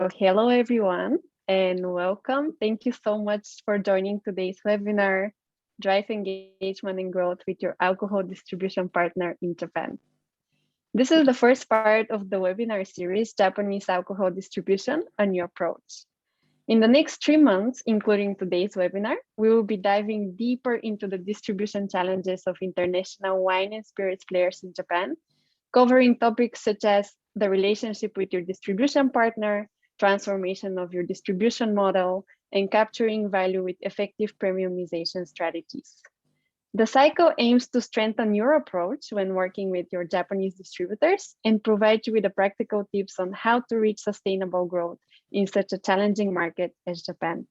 Hello everyone and welcome. Thank you so much for joining today's webinar, Drive Engagement and Growth with Your Alcohol Distribution Partner in Japan. This is the first part of the webinar series, Japanese Alcohol Distribution, a New Approach. In the next 3 months, including today's webinar, we will be diving deeper into the distribution challenges of international wine and spirits players in Japan, covering topics such as the relationship with your distribution partner, transformation of your distribution model, and capturing value with effective premiumization strategies. The cycle aims to strengthen your approach when working with your Japanese distributors and provide you with the practical tips on how to reach sustainable growth in such a challenging market as Japan.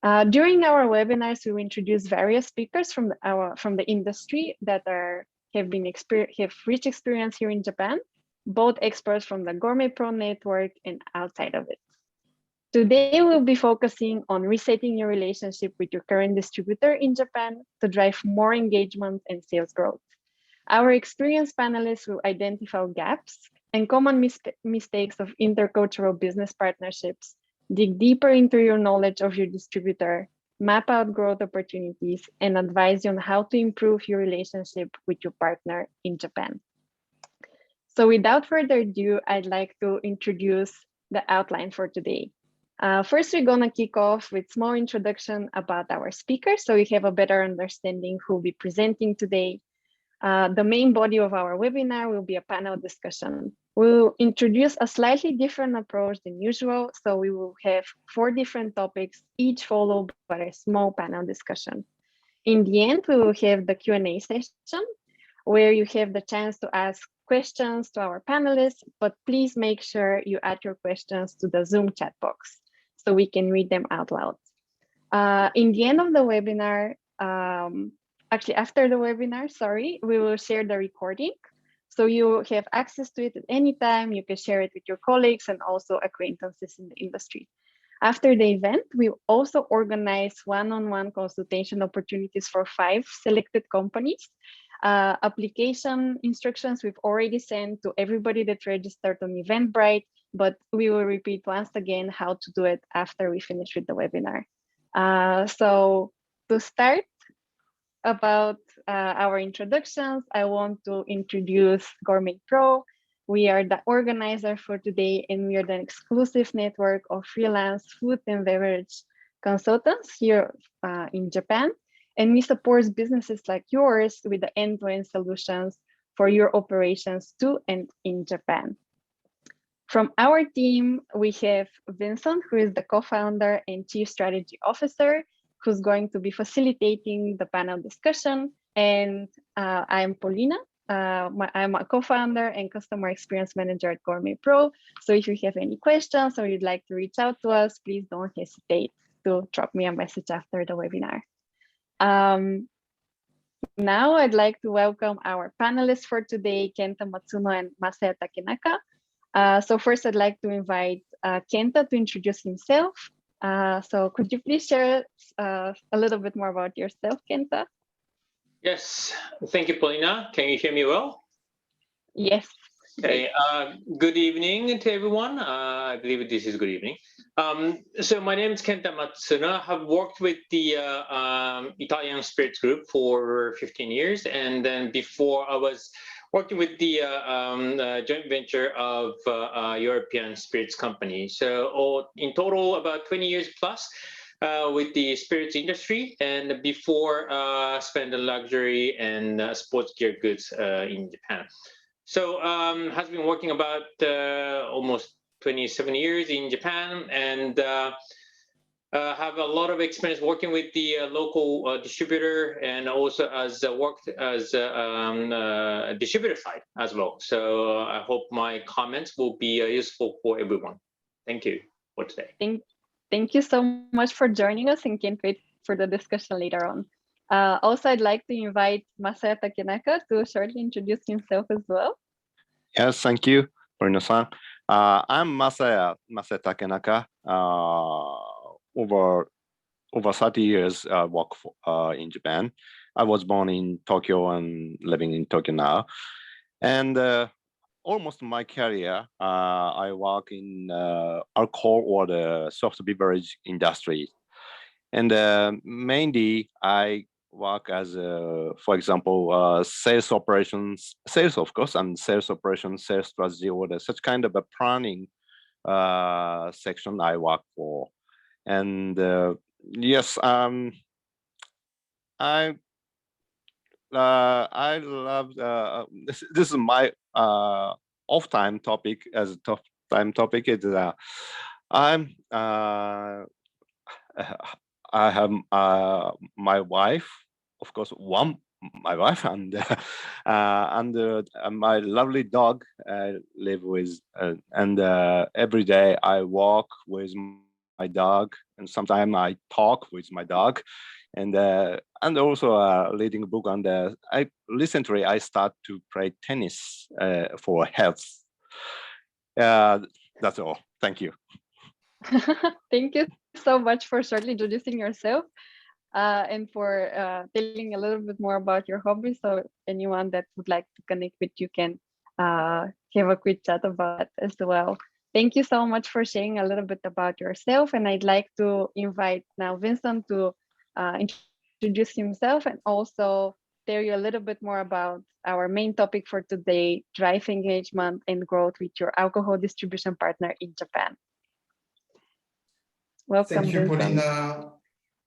During our webinars, we will introduce various speakers from the industry that have rich experience here in Japan, both experts from the Gourmet Pro network and outside of it. Today, we'll be focusing on resetting your relationship with your current distributor in Japan to drive more engagement and sales growth. Our experienced panelists will identify gaps and common mistakes of intercultural business partnerships, dig deeper into your knowledge of your distributor, map out growth opportunities, and advise you on how to improve your relationship with your partner in Japan. So without further ado, I'd like to introduce the outline for today. First, we're gonna kick off with small introduction about our speakers so we have a better understanding who will be presenting today. The main body of our webinar will be a panel discussion. We'll introduce a slightly different approach than usual, so we will have 4 different topics, each followed by a small panel discussion. In the end, we will have the Q&A session, where you have the chance to ask questions to our panelists, but please make sure you add your questions to the Zoom chat box so we can read them out loud. In the end of the webinar, actually after the webinar, we will share the recording. So you have access to it at any time. You can share it with your colleagues and also acquaintances in the industry. After the event, we also organize one-on-one consultation opportunities for 5 selected companies. Application instructions we've already sent to everybody that registered on Eventbrite, but we will repeat once again how to do it after we finish with the webinar. So to start about our introductions, I want to introduce Gourmet Pro. We are the organizer for today, and we are the exclusive network of freelance food and beverage consultants here in Japan. And we support businesses like yours with the end-to-end solutions for your operations to and in Japan. From our team, we have Vincent, who is the co-founder and chief strategy officer, who's going to be facilitating the panel discussion. And I'm Paulina. I'm a co-founder and customer experience manager at Gourmet Pro. So if you have any questions or you'd like to reach out to us, please don't hesitate to drop me a message after the webinar. Now I'd like to welcome our panelists for today, Kenta Matsuno and Masaya Takenaka. So first I'd like to invite Kenta to introduce himself. So could you please share a little bit more about yourself, Kenta? Yes, thank you, Paulina. Can you hear me well? Yes. Okay, good evening to everyone. I believe this is good evening. So my name is Kenta Matsuno. I have worked with the Italian Spirits Group for 15 years. And then before I was working with the joint venture of European spirits company. So in total, about 20 years plus with the spirits industry. And before spent the luxury and sports gear goods in Japan. So has been working about almost 27 years in Japan, and have a lot of experience working with the local distributor, and also as worked as a distributor side as well. So I hope my comments will be useful for everyone. Thank you for today. Thank you so much for joining us, and can't wait for the discussion later on. Also, I'd like to invite Masaya Takenaka to shortly introduce himself as well. Yes, thank you, Paulina-san. I'm Masaya Takenaka. Over 30 years work in Japan. I was born in Tokyo and living in Tokyo now. And almost my career, I work in alcohol or the soft beverage industry. And mainly I work as, for example, sales operations, sales, of course, and sales operations, sales strategy, or such kind of a planning section I work for. And yes, I love this is my off time topic as a top time topic is I'm I have my wife, of course, my wife and my lovely dog live with, and every day I walk with my dog, and sometimes I talk with my dog, and also reading a book. And I recently I start to play tennis for health. That's all. Thank you. Thank you so much for shortly introducing yourself and for telling a little bit more about your hobby. So anyone that would like to connect with you can have a quick chat about that as well. Thank you so much for sharing a little bit about yourself. And I'd like to invite now Vincent to introduce himself and also tell you a little bit more about our main topic for today, drive engagement and growth with your alcohol distribution partner in Japan. Welcome, Thank you, Vincent. Paulina.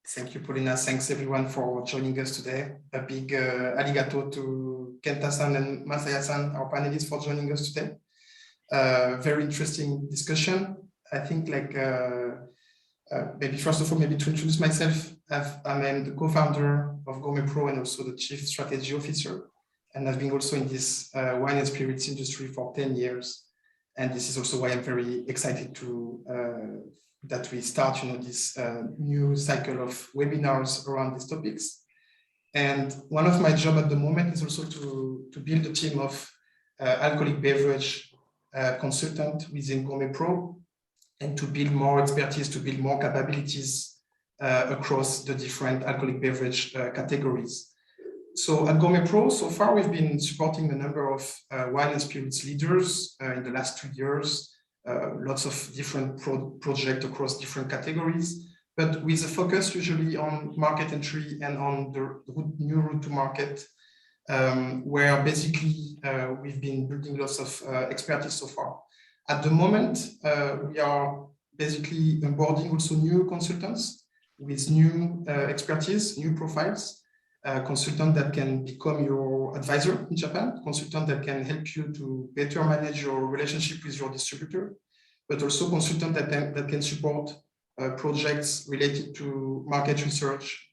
Thank you, Paulina. Thanks everyone for joining us today. A big arigato to Kenta-san and Masaya-san, our panelists, for joining us today. Very interesting discussion. I think maybe first of all, maybe to introduce myself, I'm the co-founder of Gourmet Pro and also the chief strategy officer. And I've been also in this wine and spirits industry for 10 years. And this is also why I'm very excited to that we start, this new cycle of webinars around these topics. And one of my job at the moment is also to build a team of alcoholic beverage consultant within Gourmet Pro and to build more expertise, to build more capabilities across the different alcoholic beverage categories. So at Gourmet Pro, so far we've been supporting a number of wine and spirits leaders in the last 2 years. Lots of different projects across different categories, but with a focus usually on market entry and on the new route to market, where basically we've been building lots of expertise so far. At the moment, we are basically onboarding also new consultants with new expertise, new profiles, consultant that can become your advisor in Japan, consultant that can help you to better manage your relationship with your distributor, but also consultant that can support projects related to market research,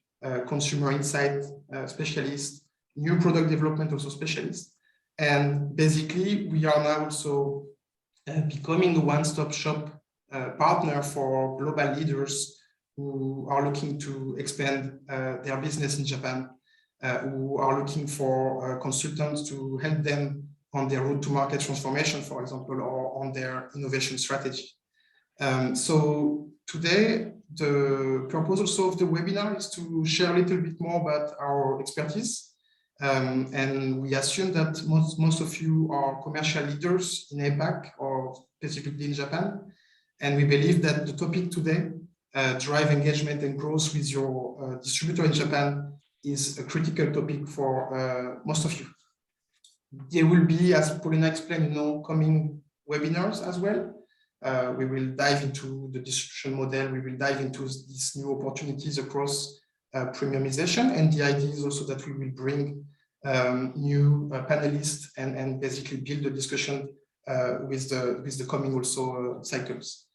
consumer insight specialist, new product development also specialist. And basically, we are now also becoming a one-stop shop partner for global leaders who are looking to expand their business in Japan, who are looking for consultants to help them on their route to market transformation, for example, or on their innovation strategy. So today, the purpose also of the webinar is to share a little bit more about our expertise. And we assume that most of you are commercial leaders in APAC or specifically in Japan. And we believe that the topic today, drive engagement and growth with your distributor in Japan, is a critical topic for most of you. There will be, as Paulina explained, coming webinars as well. We will dive into the distribution model. We will dive into these new opportunities across premiumization. And the idea is also that we will bring new panelists and basically build the discussion with the coming also cycles.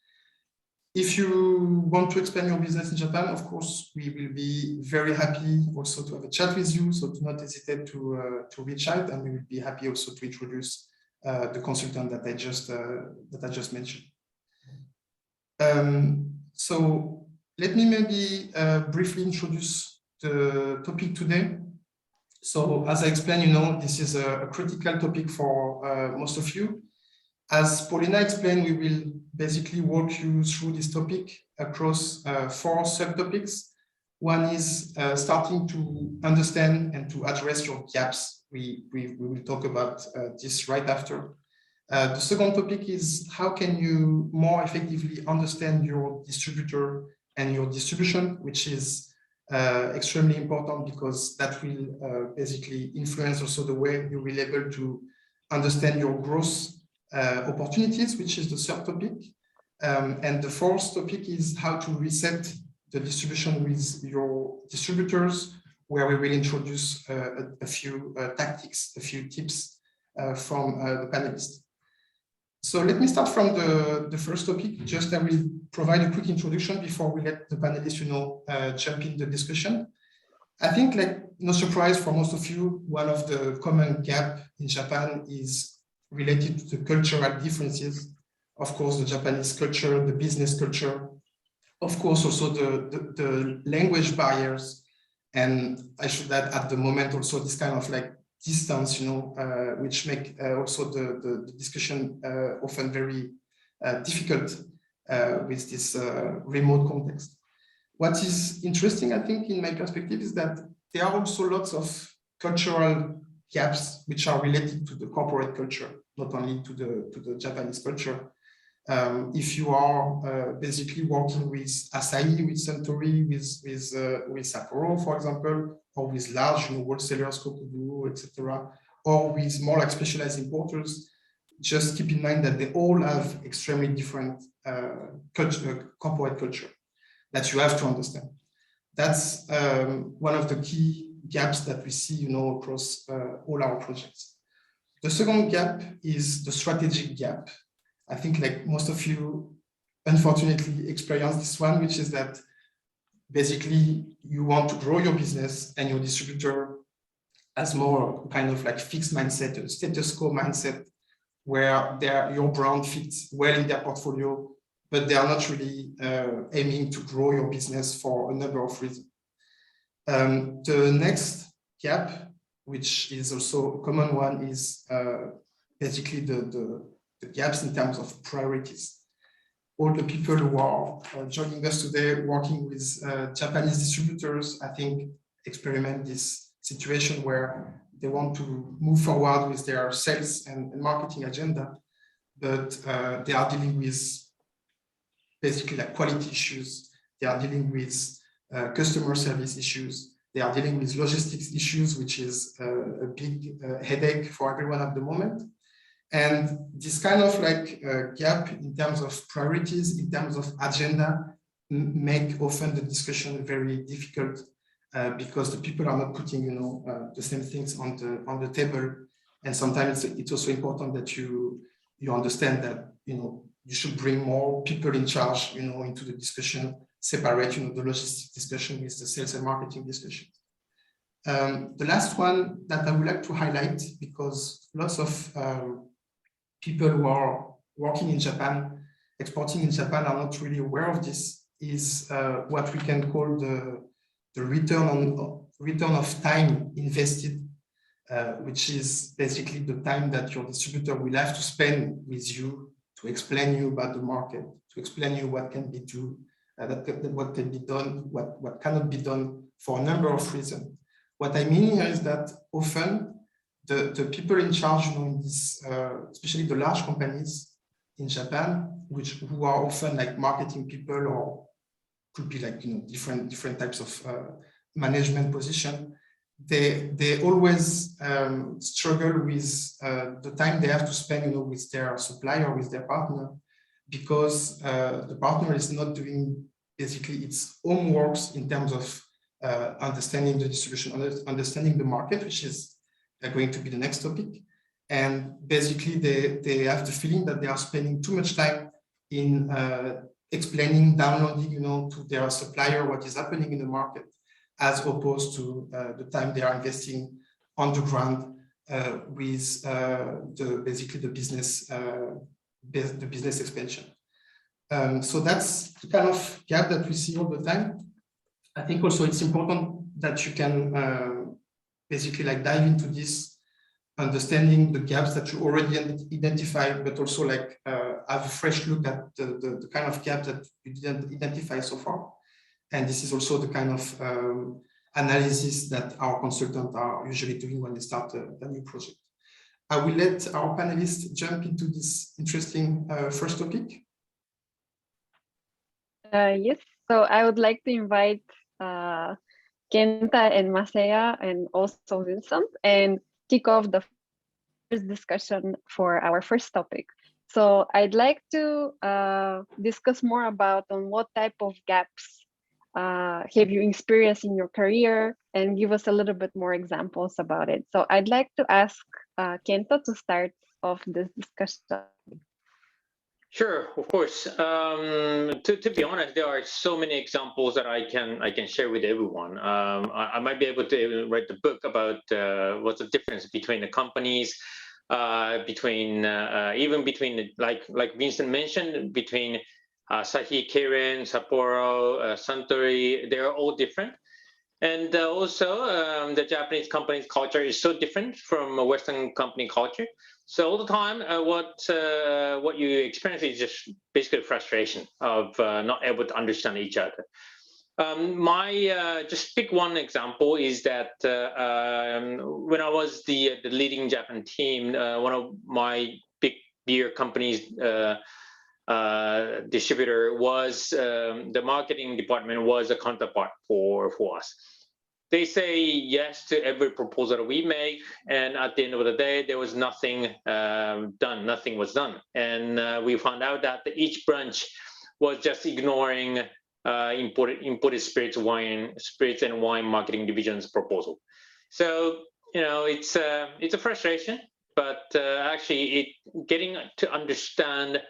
If you want to expand your business in Japan, of course, we will be very happy also to have a chat with you. So do not hesitate to reach out, and we will be happy also to introduce the consultant that I just mentioned. So let me maybe briefly introduce the topic today. So as I explained, this is a critical topic for most of you. As Paulina explained, we will basically walk you through this topic across 4 subtopics. One is starting to understand and to address your gaps. We will talk about this right after. The second topic is how can you more effectively understand your distributor and your distribution, which is extremely important because that will basically influence also the way you will be able to understand your growth opportunities, which is the third topic. And the fourth topic is how to reset the distribution with your distributors, where we will introduce a few tactics, a few tips from the panelists. So let me start from the first topic. Just I will provide a quick introduction before we let the panelists, jump in the discussion. I think, like, no surprise for most of you, one of the common gap in Japan is related to the cultural differences. Of course, the Japanese culture, the business culture, of course, also the language barriers. And I should add at the moment also this kind of like distance, which make also the discussion often very difficult with this remote context. What is interesting, I think, in my perspective, is that there are also lots of cultural gaps which are related to the corporate culture, not only to the Japanese culture. If you are basically working with Asahi, with Suntory, with Sapporo, for example, or with large wholesalers, Kokubu, etc., or with more like specialized importers, just keep in mind that they all have extremely different corporate culture that you have to understand. That's one of the key gaps that we see, across all our projects. The second gap is the strategic gap. I think, like, most of you unfortunately experience this one, which is that basically you want to grow your business and your distributor has more kind of like fixed mindset, a status quo mindset, where your brand fits well in their portfolio, but they are not really aiming to grow your business for a number of reasons. The next gap, which is also a common one, is basically the gaps in terms of priorities. All the people who are joining us today working with Japanese distributors, I think, experiment this situation where they want to move forward with their sales and marketing agenda, but they are dealing with basically like quality issues. They are dealing with customer service issues. They are dealing with logistics issues, which is a big headache for everyone at the moment. And this kind of like gap in terms of priorities, in terms of agenda, make often the discussion very difficult because the people are not putting, the same things on the table. And sometimes it's also important that you understand that, you should bring more people in charge, into the discussion, separate, the logistics discussion with the sales and marketing discussion. The last one that I would like to highlight, because lots of people who are working in Japan, exporting in Japan, are not really aware of this, is what we can call the return of time invested, which is basically the time that your distributor will have to spend with you to explain you about the market, to explain you what can be done, what can be done, what cannot be done, for a number of reasons. What I mean here is that often the people in charge, in this, especially the large companies in Japan, who are often like marketing people, or could be like different types of management position, they always struggle with the time they have to spend, with their supplier, with their partner, because the partner is not doing basically its own works in terms of understanding the distribution, understanding the market, which is going to be the next topic. And basically they have the feeling that they are spending too much time in explaining, downloading, to their supplier what is happening in the market, as opposed to the time they are investing on the ground with basically the business expansion. So that's the kind of gap that we see all the time. I think also it's important that you can basically like dive into this, understanding the gaps that you already identified, but also like have a fresh look at the kind of gaps that you didn't identify so far. And this is also the kind of analysis that our consultants are usually doing when they start a new project. I will let our panelists jump into this interesting first topic. Yes, so I would like to invite Kenta and Masaya and also Vincent and kick off the first discussion for our first topic. So I'd like to discuss more about on what type of gaps have you experienced in your career and give us a little bit more examples about it. So I'd like to ask Kenta to start off this discussion. Sure, of course. To be honest, there are so many examples that I can share with everyone. I might be able to write the book about what's the difference between the companies, even between like Vincent mentioned, between Asahi, Kirin, Sapporo, Suntory. They are all different. And also, the Japanese company's culture is so different from a Western company culture. So all the time, what you experience is just basically frustration of not able to understand each other. Just pick one example is that when I was the leading Japan team, one of my big beer companies distributor was the marketing department was a counterpart for us. They say yes to every proposal we make, and at the end of the day, there was nothing done. Nothing was done, and we found out that each branch was just ignoring imported spirits and wine marketing division's proposal. So it's a frustration, but actually, getting to understand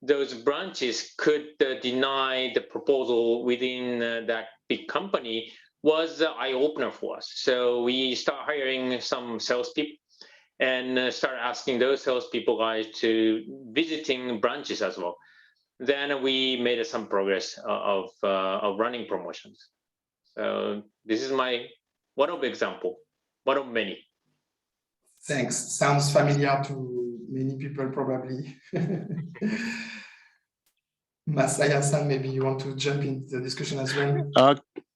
those branches could deny the proposal within that big company was an eye-opener for us. So we start hiring some salespeople and start asking those salespeople guys to visiting branches as well. Then we made some progress of running promotions. So this is one of the example, one of many. Thanks. Sounds familiar to many people probably. Masaya-san, maybe you want to jump into the discussion as well?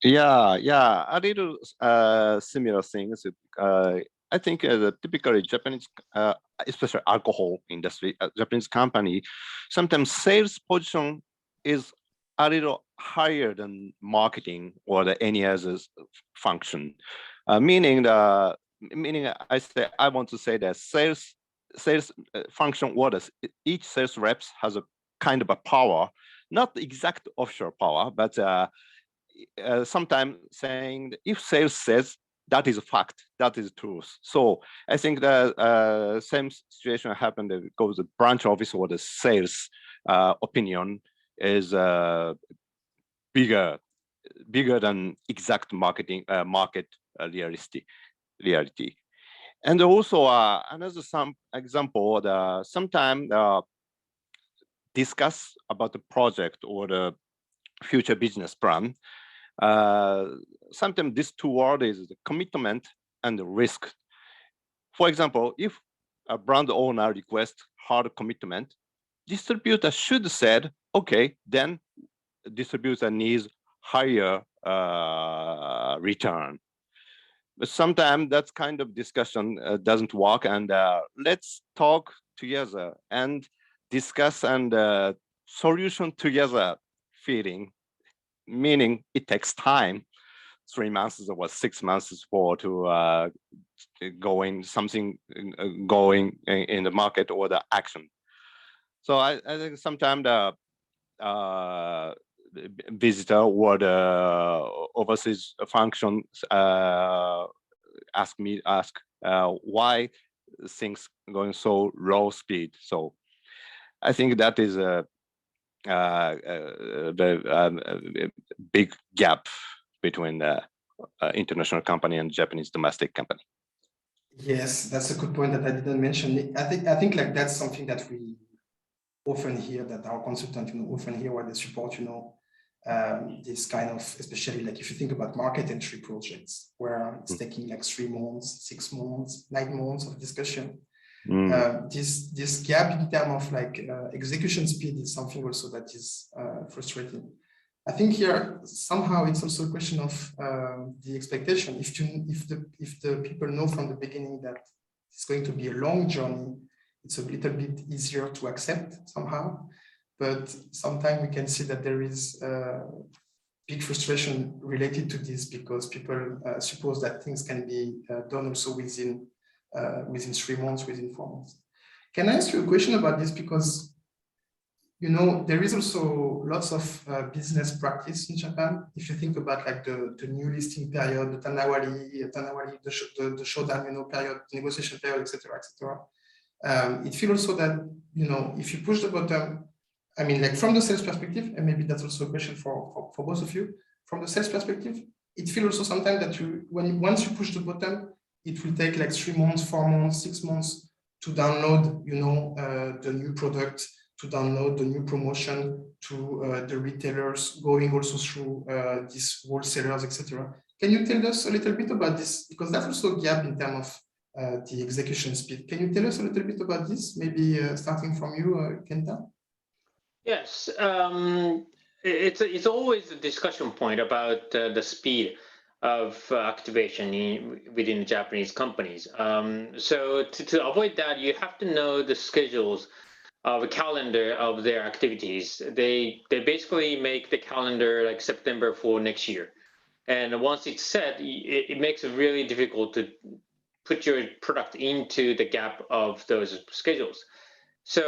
Yeah, a little similar things. I think the typically Japanese, especially alcohol industry, Japanese company, sometimes sales position is a little higher than marketing or any other function. Meaning I want to say that sales function orders, each sales reps has a kind of a power, not the exact offshore power, but sometimes saying if sales says that is a fact, that is truth. So I think the same situation happened because the branch office or the sales opinion is bigger than exact market reality. And also another example, sometimes discuss about the project or the future business plan. Sometimes this two words is the commitment and the risk. For example, if a brand owner requests hard commitment, distributor should said, okay, then distributor needs higher return. But sometimes that kind of discussion doesn't work, and let's talk together and discuss and solution together feeling, meaning it takes time, 3 months or 6 months to going in the market or the action. So I think sometimes the visitor or the overseas functions ask why things going so low speed. So I think that is a big gap between the international company and Japanese domestic company. Yes, that's a good point that I didn't mention. I think like that's something that we often hear, that our consultant often hear where they support this kind of, especially like if you think about market entry projects where it's taking like 3 months, 6 months, 9 months of discussion. This gap in terms of like execution speed is something also that is frustrating. I think here somehow it's also a question of the expectation. If the people know from the beginning that it's going to be a long journey. It's a little bit easier to accept somehow, but sometimes we can see that there is big frustration related to this because people suppose that things can be done also within 3 months, within 4 months. Can I ask you a question about this? Because there is also lots of business practice in Japan. If you think about like the new listing period, the tanawari, the shodan, period, negotiation period, etc., etc. It feels also that if you push the button, I mean, like from the sales perspective, and maybe that's also a question for both of you. From the sales perspective, it feels also sometimes that once you push the button, it will take like 3 months, 4 months, 6 months to download, the new product, to download the new promotion, to the retailers, going also through these wholesalers, etc. Can you tell us a little bit about this? Because that's also a gap in terms of the execution speed. Can you tell us a little bit about this? Maybe starting from you, Kenta? Yes, it's always a discussion point about the speed of activation within Japanese companies. So to avoid that, you have to know the schedules of a calendar of their activities. They basically make the calendar like September for next year, and once it's set, it makes it really difficult to put your product into the gap of those schedules. So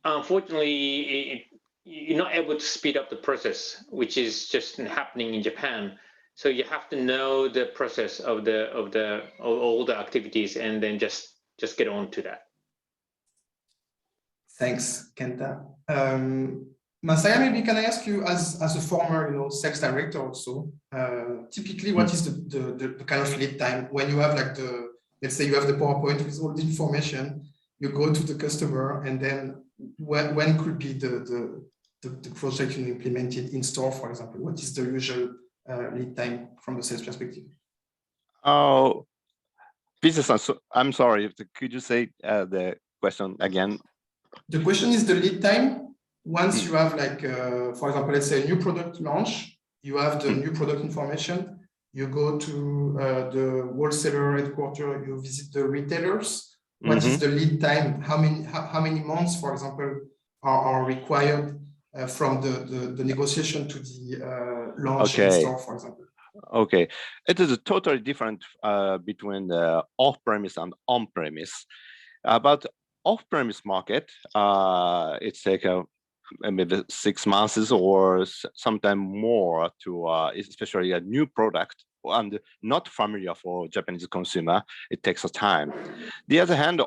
unfortunately, you're not able to speed up the process, which is just happening in Japan. So you have to know the process of all the activities, and then just get on to that. Thanks, Kenta. Masaya, maybe can I ask you, as a former, sales director also, typically what is the kind of lead time when you have like let's say you have the PowerPoint with all the information, you go to the customer, and then when could be the project implemented in store, for example? What is the usual lead time from the sales perspective? Oh, business. I'm sorry. Could you say the question again? The question is the lead time once you have like, for example, let's say a new product launch. You have the new product information. You go to the wholesaler headquarters. You visit the retailers. What is the lead time? How many months, for example, are required from the negotiation to the launch in store, for example? Okay, it is totally different between the off-premise and on-premise. About off-premise market, it's like maybe 6 months or sometimes more to, especially a new product and not familiar for Japanese consumer. It takes a time. The other hand,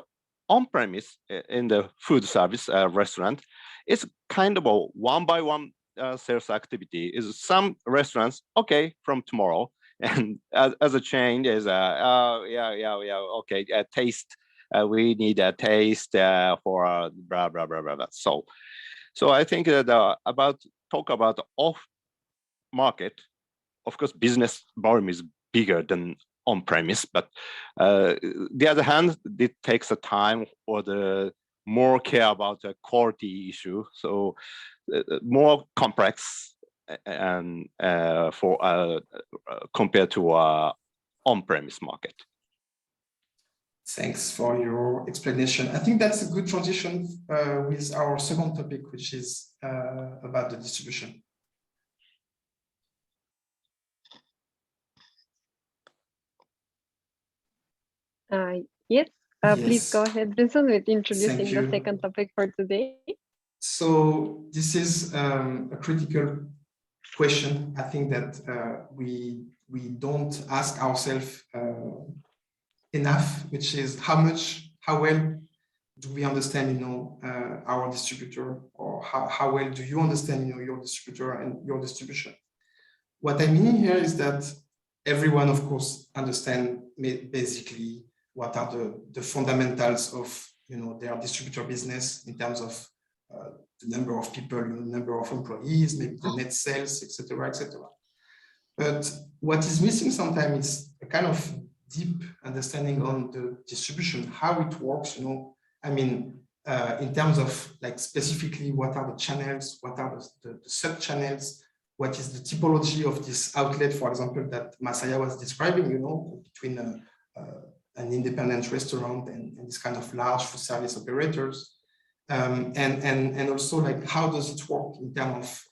on-premise in the food service restaurant, it's kind of a one-by-one sales activity. Is some restaurants okay from tomorrow, and as a chain is okay, taste. We need a taste for blah blah blah blah. So I think that talk about off market. Of course, business volume is bigger than on premise, but the other hand, it takes a time or the more care about the quality issue. So more complex and for compared to on-premise market. Thanks for your explanation. I think that's a good transition with our second topic, which is about the distribution. Yes, please go ahead, Vincent, with introducing the second topic for today. So this is a critical question. I think that we don't ask ourselves enough, which is how well do we understand, our distributor, or how well do you understand, your distributor and your distribution? What I mean here is that everyone, of course, understand basically what are the fundamentals of, their distributor business in terms of the number of people, number of employees, maybe the net sales, etc., etc. But what is missing sometimes is a kind of deep understanding on the distribution, how it works, I mean, in terms of like specifically what are the channels, what are the sub-channels, what is the typology of this outlet, for example, that Masaya was describing, between an independent restaurant and this kind of large food service operators. And also like how does it work in terms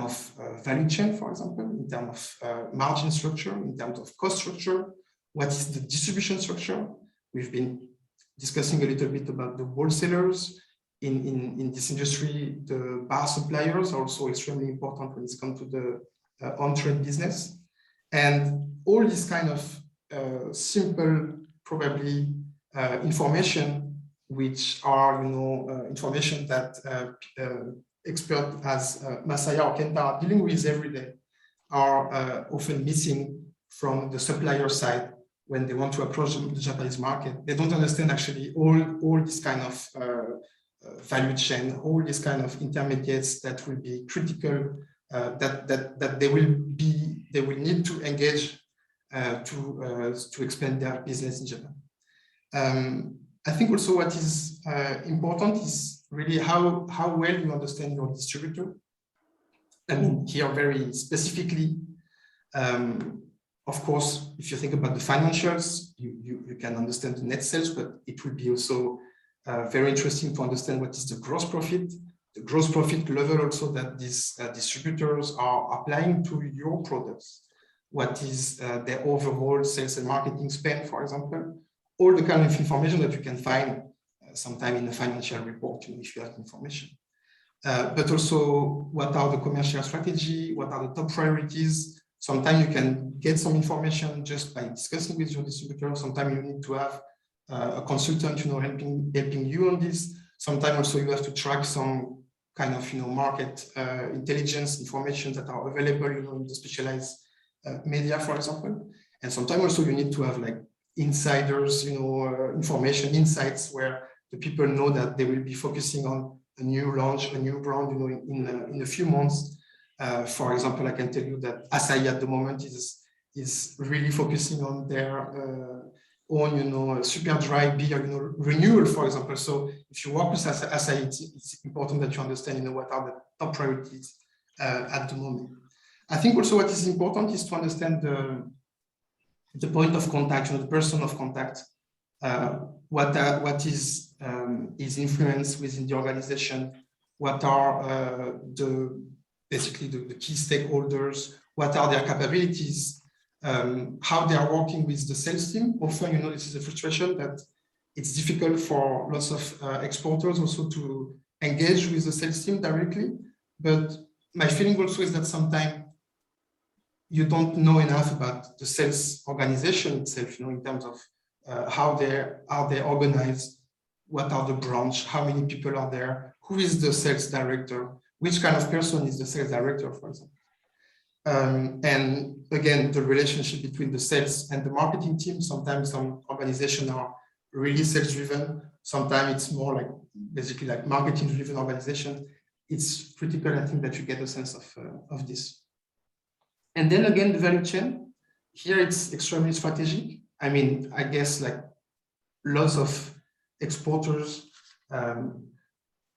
of value chain, for example, in terms of margin structure, in terms of cost structure, what is the distribution structure? We've been discussing a little bit about the wholesalers. In this industry, the bar suppliers are also extremely important when it comes to the on-trade business. And all this kind of simple, probably information, which are information that experts as Masaya or Kenta are dealing with every day, are often missing from the supplier side when they want to approach the Japanese market. They don't understand actually all this kind of value chain, all these kind of intermediates that will be critical, that they will need to engage to expand their business in Japan. I think also what is important is really how well you understand your distributor. I mean, here very specifically, of course, if you think about the financials, you can understand the net sales, but it will be also very interesting to understand what is the gross profit level also that these distributors are applying to your products. What is their overall sales and marketing spend, for example? All the kind of information that you can find sometime in the financial report, if you have information. But also, what are the commercial strategy? What are the top priorities? Sometimes you can get some information just by discussing with your distributor. Sometimes you need to have a consultant, helping you on this. Sometimes also you have to track some kind of, market intelligence information that are available, in the specialized media, for example. And sometimes also you need to have like insiders, information insights where the people know that they will be focusing on a new launch, a new brand, in a few months. For example, I can tell you that Asahi at the moment is really focusing on their own, super dry beer, renewal, for example. So if you work with Asahi, it's important that you understand, what are the top priorities at the moment. I think also what is important is to understand the point of contact, the person of contact, what is his influence within the organization, what are basically the key stakeholders, what are their capabilities, how they are working with the sales team. Often, this is a frustration that it's difficult for lots of exporters also to engage with the sales team directly. But my feeling also is that sometimes you don't know enough about the sales organization itself, in terms of how they organized, what are the branch, how many people are there, who is the sales director, which kind of person is the sales director, for example. And again, the relationship between the sales and the marketing team. Sometimes some organizations are really sales-driven. Sometimes it's more like basically like marketing-driven organization. It's critical, I think, that you get a sense of this. And then again, the value chain. Here it's extremely strategic. I mean, I guess like lots of exporters,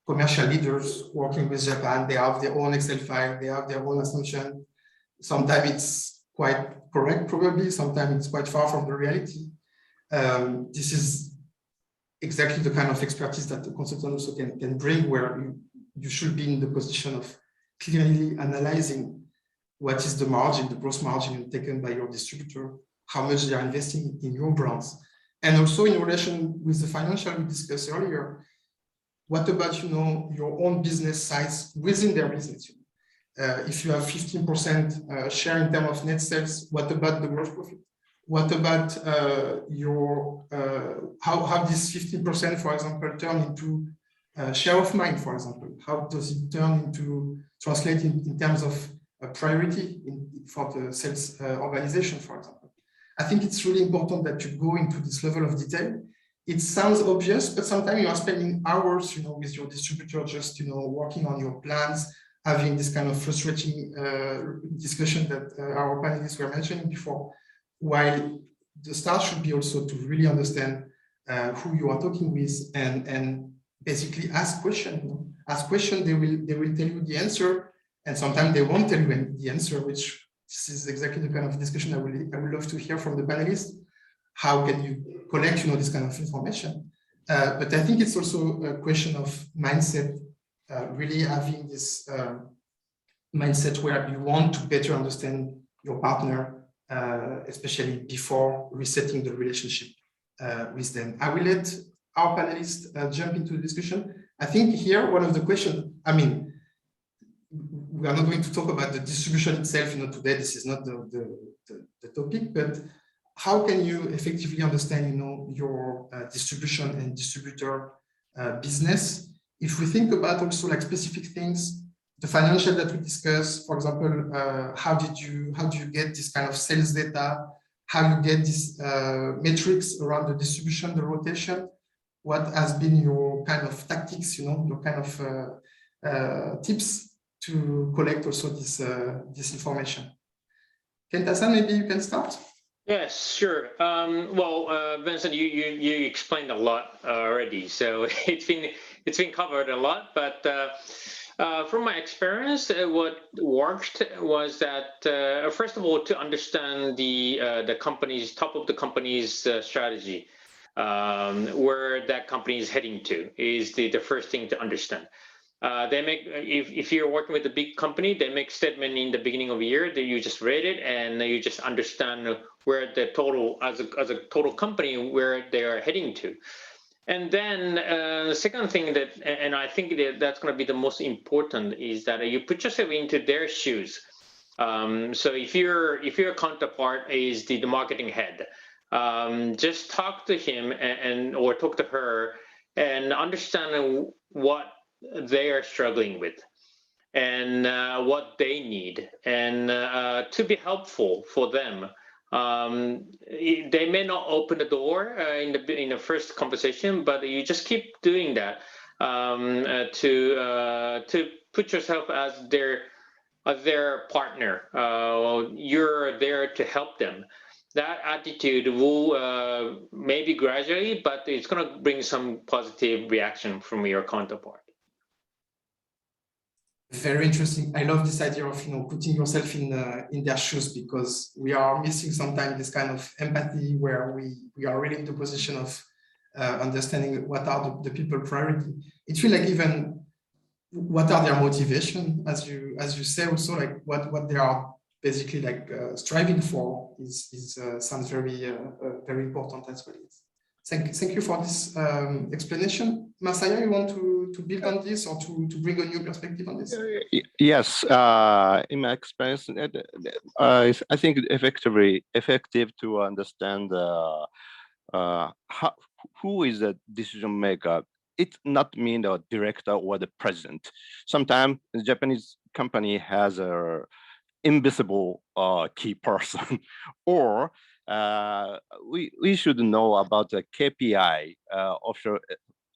commercial leaders working with Japan, they have their own Excel file, they have their own assumption. Sometimes it's quite correct, probably. Sometimes it's quite far from the reality. This is exactly the kind of expertise that the consultant also can bring, where you should be in the position of clearly analyzing what is the margin, the gross margin taken by your distributor, how much they are investing in your brands. And also in relation with the financial we discussed earlier, what about, your own business size within their business? If you have 15% share in terms of net sales, what about the gross profit? What about how this 15%, for example, turn into share of mind, for example? How does it translate in terms of priority for the sales organization, for example? I think it's really important that you go into this level of detail. It sounds obvious, but sometimes you are spending hours, with your distributor, just, working on your plans, having this kind of frustrating discussion that our panelists were mentioning before. While the start should be also to really understand who you are talking with and basically ask questions. Ask questions, they will tell you the answer, and sometimes they won't tell you the answer, which this is exactly the kind of discussion I would love to hear from the panelists. How can you collect, this kind of information. But I think it's also a question of mindset, really having this mindset where you want to better understand your partner, especially before resetting the relationship with them. I will let our panelists jump into the discussion. I think here, one of the questions, we are not going to talk about the distribution itself, today. This is not the topic, but how can you effectively understand, your distribution and distributor business? If we think about also like specific things, the financial that we discussed, for example, how do you get this kind of sales data? How you get this metrics around the distribution, the rotation? What has been your kind of tactics, your kind of tips to collect also this information? Kenta-san, maybe you can start. Yes, sure. Well, Vincent, you explained a lot already, so it's been covered a lot. But from my experience, what worked was that first of all, to understand the company's top of the company's strategy, where that company is heading to, is the first thing to understand. They make, if you're working with a big company, they make statement in the beginning of the year that you just read it and you just understand where the total, as a total company, where they are heading to. And then the second thing that, and I think that's going to be the most important, is that you put yourself into their shoes. So if your counterpart is the marketing head, just talk to him or talk to her and understand what they are struggling with and what they need, and to be helpful for them. They may not open the door in the first conversation, but you just keep doing that to put yourself as their partner. You're there to help them. That attitude will maybe gradually, but it's going to bring some positive reaction from your counterpart. Very interesting. I love this idea of putting yourself in their shoes, because we are missing sometimes this kind of empathy where we are really in the position of understanding what are the people priority. It feels like even what are their motivation, as you say, also like what they are basically like striving for is sounds very very important as well. Thank you for this explanation. Masaya, you want to build on this or to bring a new perspective on this? Yes, in my experience, I think effective to understand who is the decision maker. It not mean the director or the president. Sometimes the Japanese company has a invisible key person, or we should know about the KPI offshore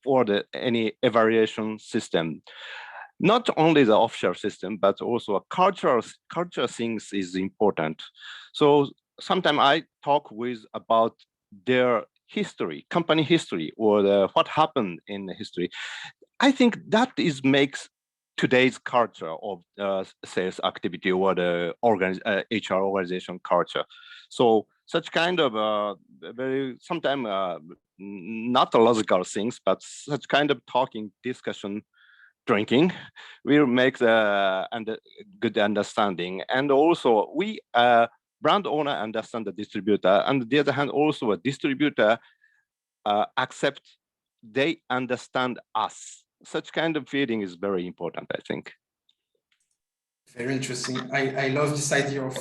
for any evaluation system. Not only the offshore system, but also a culture things is important. So sometimes I talk about their history, company history, or what happened in the history. I think that makes today's culture of sales activity or the HR organization culture. So such kind of very sometimes not logical things, but such kind of talking, discussion, drinking will make the good understanding. And also we brand owner understand the distributor, and on the other hand also a distributor accept they understand us. Such kind of feeling is very important, I think. Very interesting. I love this idea of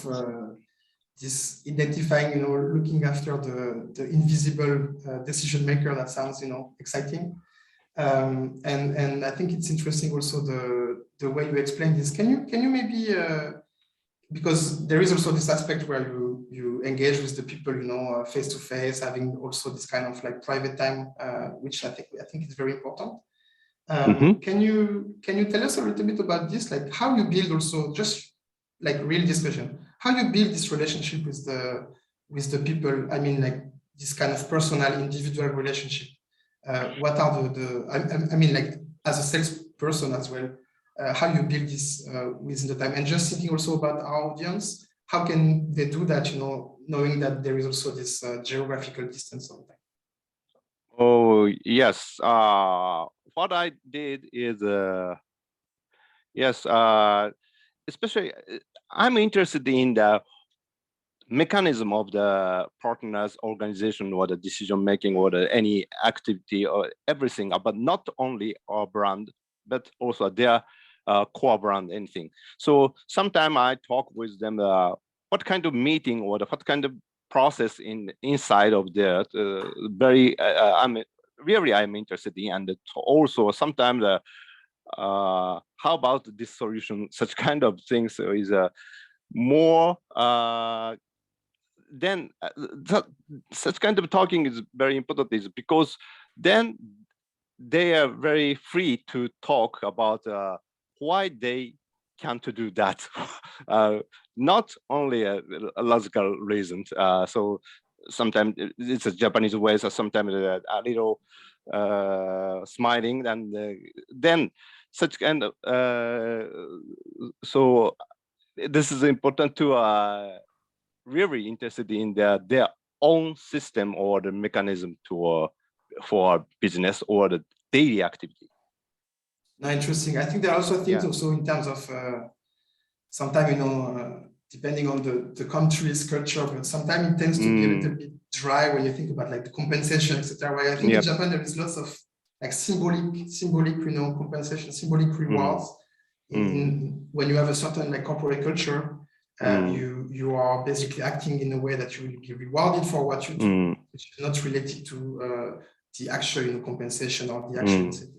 this identifying, looking after the invisible decision maker. That sounds, exciting. And I think it's interesting also the way you explain this. Can you maybe, because there is also this aspect where you engage with the people, face to face, having also this kind of like private time, which I think is very important. Can you tell us a little bit about this, like how you build also, just like real discussion, how you build this relationship with the people? I mean, like this kind of personal, individual relationship. What are I mean, like as a salesperson as well, how you build this within the time, and just thinking also about our audience, how can they do that, knowing that there is also this geographical distance sometimes? Oh, yes. What I did is, yes, especially I'm interested in the mechanism of the partners organization or the decision making or any activity or everything, but not only our brand, but also their core brand, anything. So sometimes I talk with them what kind of meeting or what kind of process inside of their I'm interested in, and also sometimes how about this solution, such kind of things is more then such kind of talking is very important, is because then they are very free to talk about why they can't do that. Not only a logical reason. So sometimes it's a Japanese way, so sometimes a little smiling, and then such kind of so this is important to really interested in their own system or the mechanism to for business or the daily activity. No, interesting. I think there are also things also in terms of sometimes, depending on the country's culture, but sometimes it tends to be a little bit dry when you think about like the compensation, etc. Where I think in Japan there is lots of like symbolic, compensation, symbolic rewards. When you have a certain like corporate culture, you are basically acting in a way that you will be rewarded for what you do, which is not related to the actual compensation or the actual incentive.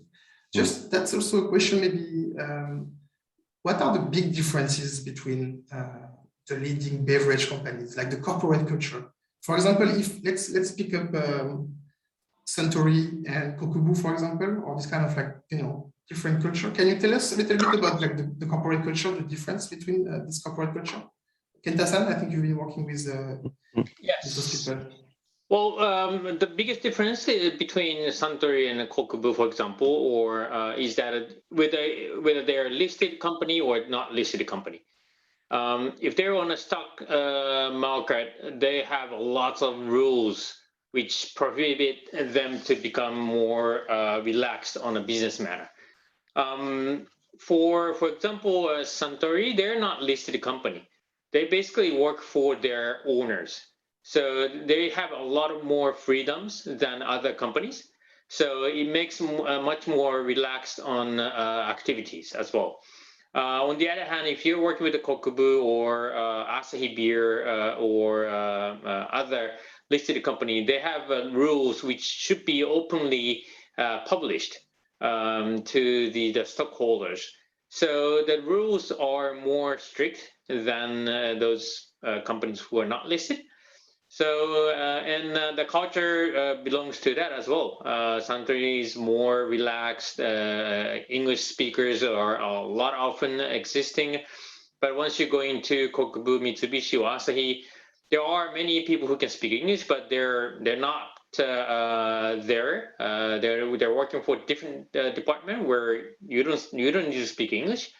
Just that's also a question, maybe. What are the big differences between the leading beverage companies, like the corporate culture? For example, if let's pick up Suntory and Kokubu, for example, or this kind of like different culture. Can you tell us a little bit about like the corporate culture, the difference between this corporate culture? Kenta-san, I think you've been working with those people. Well, the biggest difference between Suntory and Kokubu, for example, or is that whether they're a listed company or not listed company. If they're on a stock market, they have lots of rules which prohibit them to become more relaxed on a business matter. For example, Suntory, they're not listed company. They basically work for their owners. So they have a lot more freedoms than other companies. So it makes much more relaxed on activities as well. On the other hand, if you're working with a Kokubu or Asahi Beer or other listed company, they have rules which should be openly published to the stockholders. So the rules are more strict than those companies who are not listed. So, and the culture belongs to that as well. Suntory is more relaxed. English speakers are a lot often existing. But once you go into Kokubu, Mitsubishi, or Asahi, there are many people who can speak English, but they're not there. They're working for a different department where you don't need to speak English.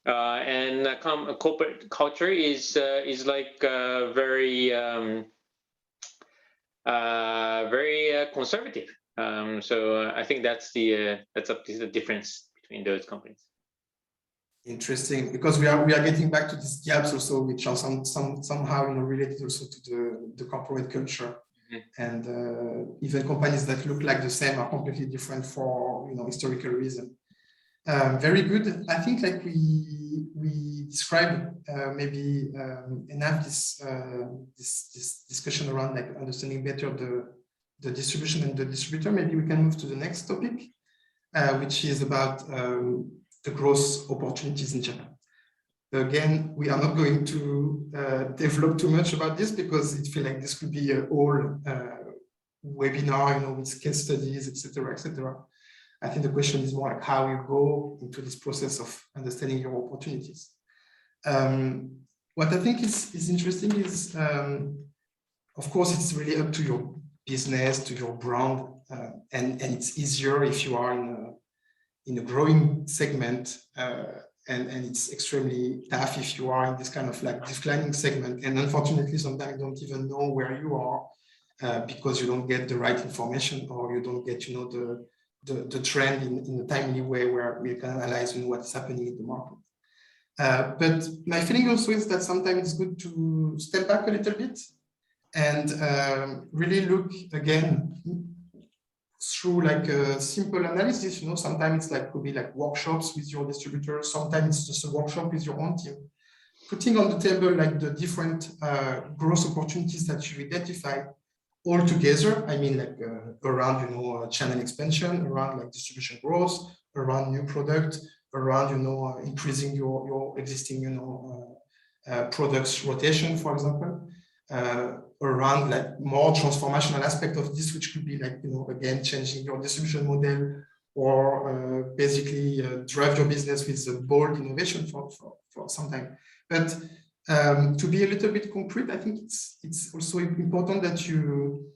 And corporate culture is like very conservative. So I think that's the difference between those companies. Interesting, because we are getting back to these gaps also, which are somehow related also to the corporate culture, and even companies that look like the same are completely different for historical reason. Very good. I think like we described maybe enough this discussion around like understanding better the distribution and the distributor. Maybe we can move to the next topic, which is about the growth opportunities in Japan. Again, we are not going to develop too much about this because it feels like this could be a whole webinar, with case studies, etc., etc. I think the question is more like how you go into this process of understanding your opportunities. What I think is interesting is, of course, it's really up to your business, to your brand, and it's easier if you are in a growing segment, and it's extremely tough if you are in this kind of like declining segment. And unfortunately, sometimes you don't even know where you are. because you don't get the right information, or you don't get the trend in a timely way where we can analyze what's happening in the market. But my feeling also is that sometimes it's good to step back a little bit and really look again through like a simple analysis. Sometimes it's like could be like workshops with your distributor. Sometimes it's just a workshop with your own team, putting on the table like the different growth opportunities that you identify all together. I mean, like around channel expansion, around like distribution growth, around new product, around increasing your existing products rotation, for example, around like more transformational aspect of this, which could be like again changing your distribution model, or basically drive your business with a bold innovation for some time. But to be a little bit concrete, I think it's also important that you,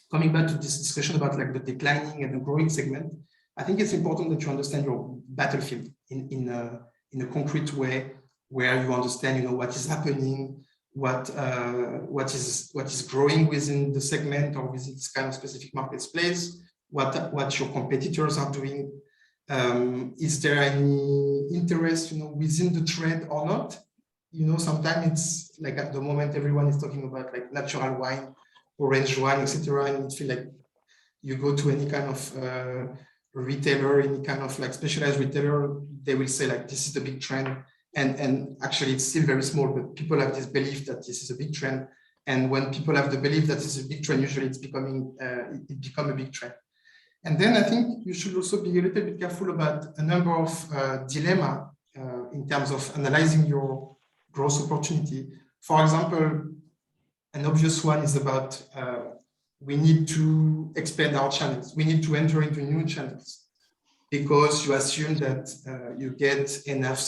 coming back to this discussion about like the declining and the growing segment, I think it's important that you understand your battlefield in a concrete way, where you understand what is happening, what is growing within the segment or within this kind of specific marketplace, what your competitors are doing. Is there any interest within the trend or not? Sometimes it's like at the moment everyone is talking about like natural wine, orange wine, etc., and it feels like you go to any kind of retailer, any kind of like specialized retailer, they will say like this is the big trend, and actually it's still very small, but people have this belief that this is a big trend, and when people have the belief that this is a big trend, usually it's become a big trend. And then I think you should also be a little bit careful about a number of dilemma in terms of analyzing your growth opportunity. For example, an obvious one is about we need to expand our channels. We need to enter into new channels because you assume that you get enough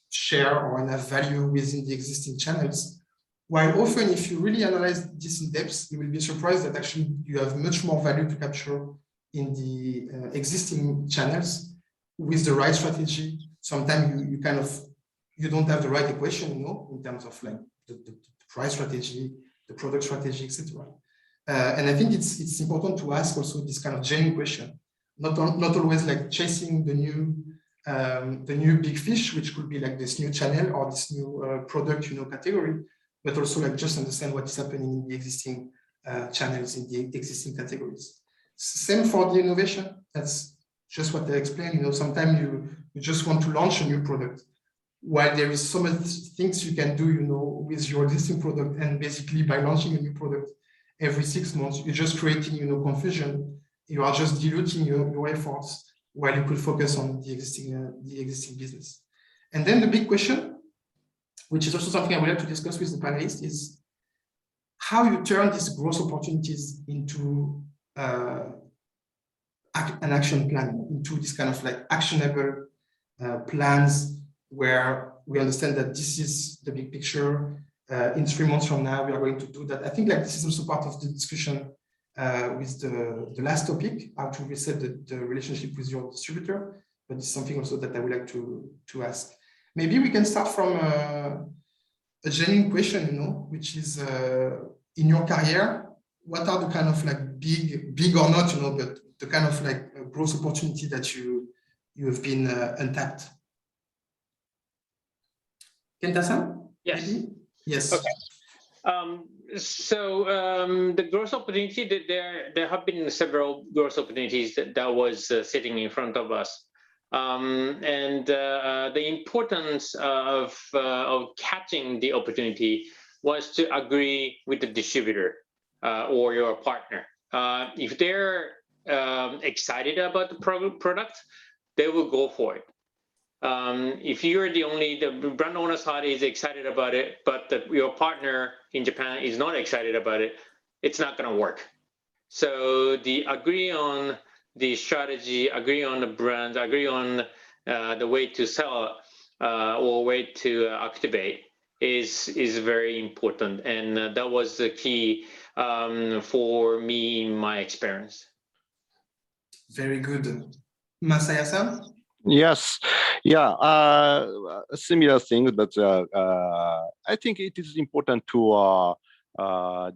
share or enough value within the existing channels. While often, if you really analyze this in depth, you will be surprised that actually you have much more value to capture in the existing channels with the right strategy. Sometimes you don't have the right equation, in terms of like the price strategy, the product strategy, etc. And I think it's important to ask also this kind of genuine question, not always like chasing the new big fish, which could be like this new channel or this new product, category, but also like just understand what is happening in the existing channels, in the existing categories. Same for the innovation. That's just what I explained. Sometimes you just want to launch a new product, while there is so many things you can do, with your existing product, and basically by launching a new product every 6 months, you're just creating, confusion. You are just diluting your efforts, while you could focus on the existing business. And then the big question, which is also something I would like to discuss with the panelists, is how you turn these growth opportunities into an action plan, into this kind of like actionable plans, where we understand that this is the big picture. In 3 months from now, we are going to do that. I think like this is also part of the discussion with the last topic, how to reset the relationship with your distributor. But it's something also that I would like to ask. Maybe we can start from a genuine question, which is in your career, what are the kind of like big or not, but the kind of like growth opportunity that you have been untapped? Kenta-san? Yes. Maybe? Yes. Okay. So the growth opportunity, there have been several growth opportunities that was sitting in front of us. And the importance of catching the opportunity was to agree with the distributor or your partner. If they're excited about the product, they will go for it. If you're the brand owner side is excited about it, but your partner in Japan is not excited about it, it's not going to work. So agree on the strategy, agree on the brand, agree on the way to sell or way to activate is very important. And that was the key for me in my experience. Very good. Masaya-san? Yes, yeah, similar thing, but I think it is important to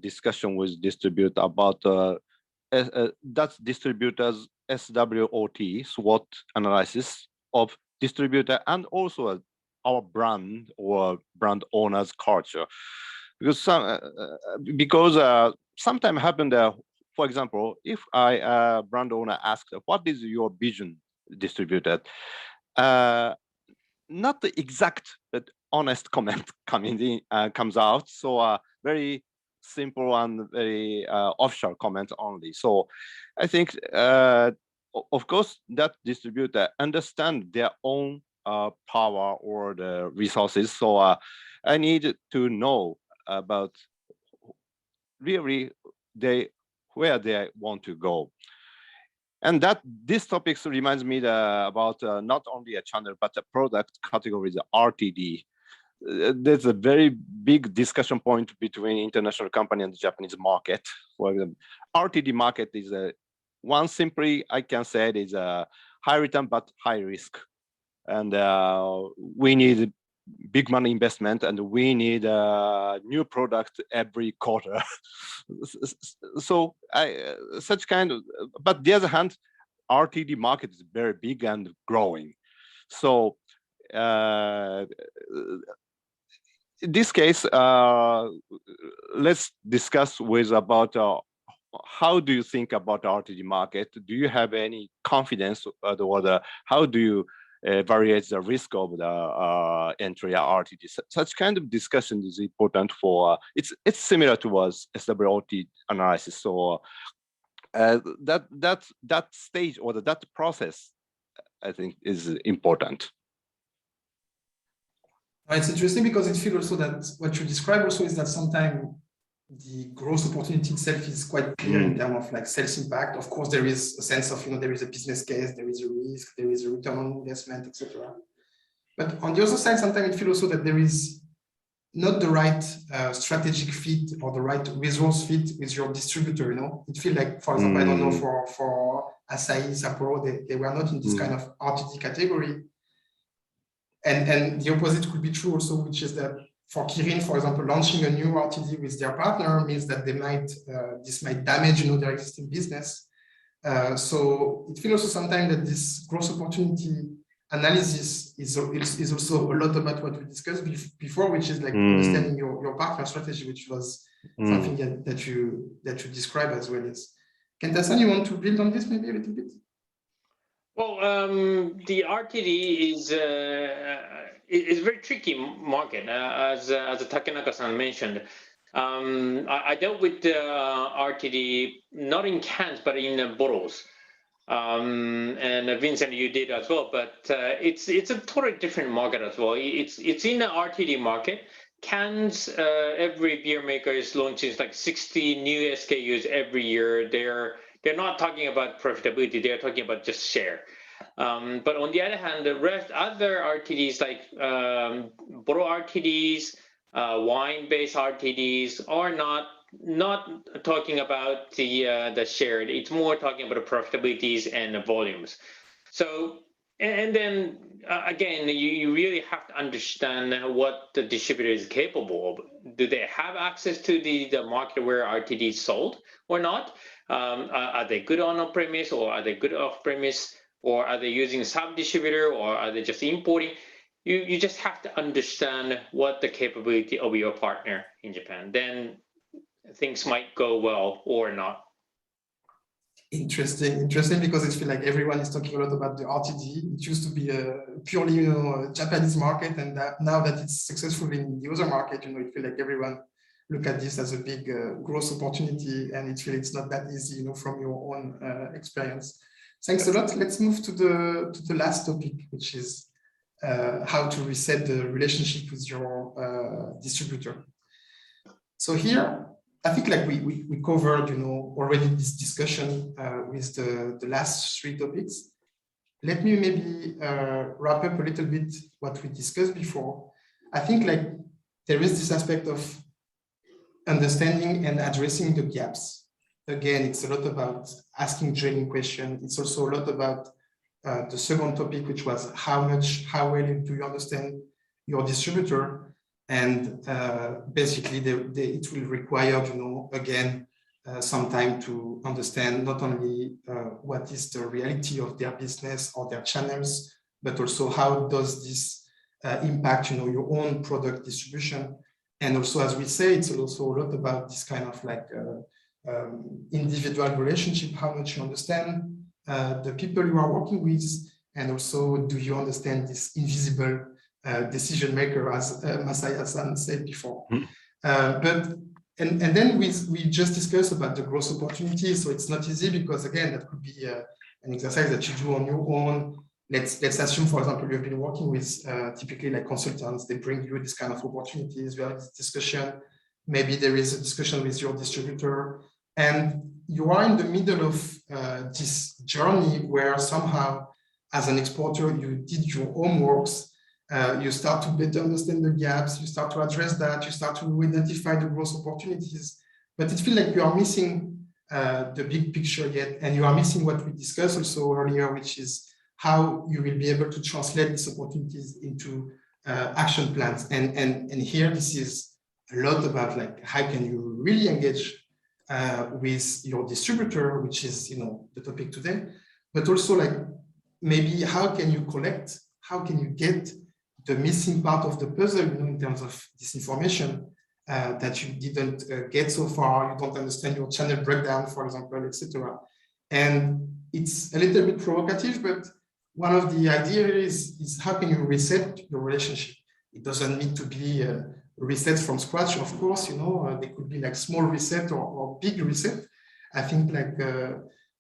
discussion with distributor about that's distributors SWOT, SWOT analysis of distributor and also our brand or brand owner's culture. Because sometimes happen there, for example, if I brand owner asks, what is your vision, distributor? Not the exact but honest comment comes out. So very simple and very offshore comment only. So I think, of course, that distributor understand their own power or the resources. So I need to know about really where they want to go. And that this topic reminds me about not only a channel, but a product category, the RTD. There's a very big discussion point between international company and the Japanese market. For example, RTD market is one simply I can say it is a high return but high risk, and we need big money investment and we need a new product every quarter. So such kind of, but the other hand, RTD market is very big and growing. So in this case, let's discuss with about how do you think about the RTD market? Do you have any confidence or how do you evaluate the risk of the entry RTD? Such kind of discussion is important for, it's similar to SWOT analysis. So that stage or that process, I think, is important. It's interesting because it feels also that what you describe also is that sometimes the growth opportunity itself is quite clear in terms of like sales impact. Of course, there is a sense of, there is a business case, there is a risk, there is a return on investment, etc. But on the other side, sometimes it feels also that there is not the right strategic fit or the right resource fit with your distributor. It feels like, for example, I don't know, for Asahi, Sapporo, they were not in this kind of RTD category. And the opposite could be true also, which is that for Kirin, for example, launching a new RTD with their partner means that this might damage their existing business. So it feels also sometimes that this growth opportunity analysis is also a lot about what we discussed before, which is like understanding your partner strategy, which was something that you described as well. Kenta-san, you want to build on this maybe a little bit? Well, the RTD is a very tricky market, as Takenaka-san mentioned. I dealt with RTD not in cans but in bottles, and Vincent, you did as well. But it's a totally different market as well. It's in the RTD market. Cans, every beer maker is launching like 60 new SKUs every year. They're not talking about profitability, they're talking about just share. But on the other hand, the other RTDs like bottle RTDs, wine-based RTDs are not talking about the share. It's more talking about the profitabilities and the volumes. So, and then again, you really have to understand what the distributor is capable of. Do they have access to the market where RTD is sold or not? Are they good on premise or are they good off premise? Or are they using sub-distributor or are they just importing? You just have to understand what the capability of your partner in Japan. Then things might go well or not. Interesting, because it feels like everyone is talking a lot about the RTD. It used to be a purely, Japanese market, and now that it's successful in the other market, it feels like everyone look at this as a big growth opportunity, and it feels it's not that easy, from your own experience. Thanks a lot. Let's move to the last topic, which is how to reset the relationship with your distributor. So here, I think like we covered, already this discussion with the last three topics. Let me maybe wrap up a little bit what we discussed before. I think like there is this aspect of understanding and addressing the gaps. Again, it's a lot about asking drilling questions. It's also a lot about the second topic, which was how well do you understand your distributor? And basically, it will require, again, some time to understand not only what is the reality of their business or their channels, but also how does this impact, your own product distribution. And also, as we say, it's also a lot about this kind of like individual relationship, how much you understand the people you are working with, and also do you understand this invisible decision maker, as Masaya-san said before. And then we just discussed about the growth opportunities. So it's not easy because, again, that could be an exercise that you do on your own. Let's assume, for example, you've been working with typically like consultants. They bring you this kind of opportunities. We have this discussion. Maybe there is a discussion with your distributor, and you are in the middle of this journey where somehow, as an exporter, you did your homeworks. You start to better understand the gaps, you start to address that, you start to identify the growth opportunities, but it feels like you are missing the big picture yet, and you are missing what we discussed also earlier, which is how you will be able to translate these opportunities into action plans. And here, this is a lot about like, how can you really engage with your distributor, which is, the topic today, but also like, maybe how can you collect, how can you get the missing part of the puzzle, in terms of this information that you didn't get so far, you don't understand your channel breakdown, for example, etc. And it's a little bit provocative, but one of the ideas is how can you reset your relationship? It doesn't need to be a reset from scratch, of course, there could be like small reset or big reset. I think like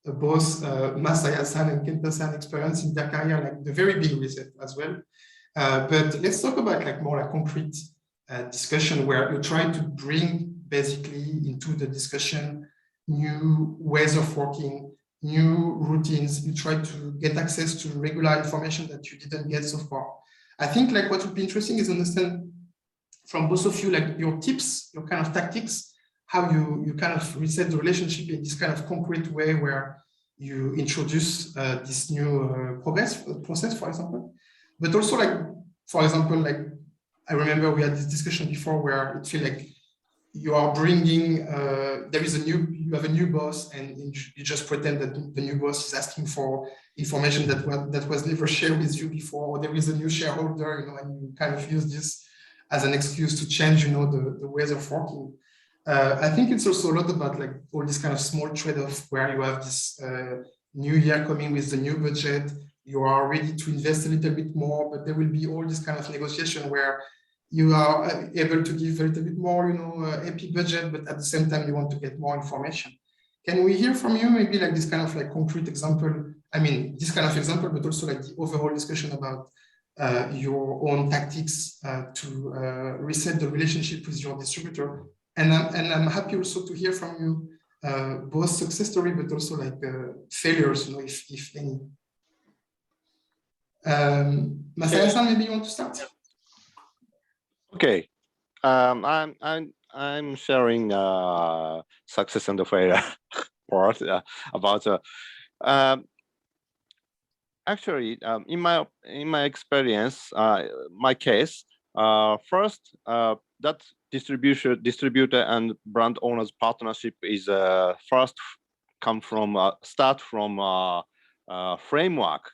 both Masaya-san and Kenta-san experience in their career, like the very big reset as well. But let's talk about like more like concrete discussion where you try to bring basically into the discussion new ways of working, new routines. You try to get access to regular information that you didn't get so far. I think like what would be interesting is understand from both of you like your tips, your kind of tactics, how you kind of reset the relationship in this kind of concrete way where you introduce this new process, for example. But also, like, for example, like I remember we had this discussion before where it feels like you are bringing, you have a new boss, and you just pretend that the new boss is asking for information that was never shared with you before, or there is a new shareholder, and you kind of use this as an excuse to change, the ways of working. I think it's also a lot about like all this kind of small trade-off where you have this new year coming with the new budget. You are ready to invest a little bit more, but there will be all this kind of negotiation where you are able to give a little bit more, AP budget, but at the same time, you want to get more information. Can we hear from you maybe like this kind of like concrete example? I mean, this kind of example, but also like the overall discussion about your own tactics to reset the relationship with your distributor. And I'm happy also to hear from you both success story, but also like failures, if any. Masaya-san, maybe you want to start? Okay, I'm sharing success and the failure part about actually in my experience, my case, first that distributor and brand owners partnership is first start from framework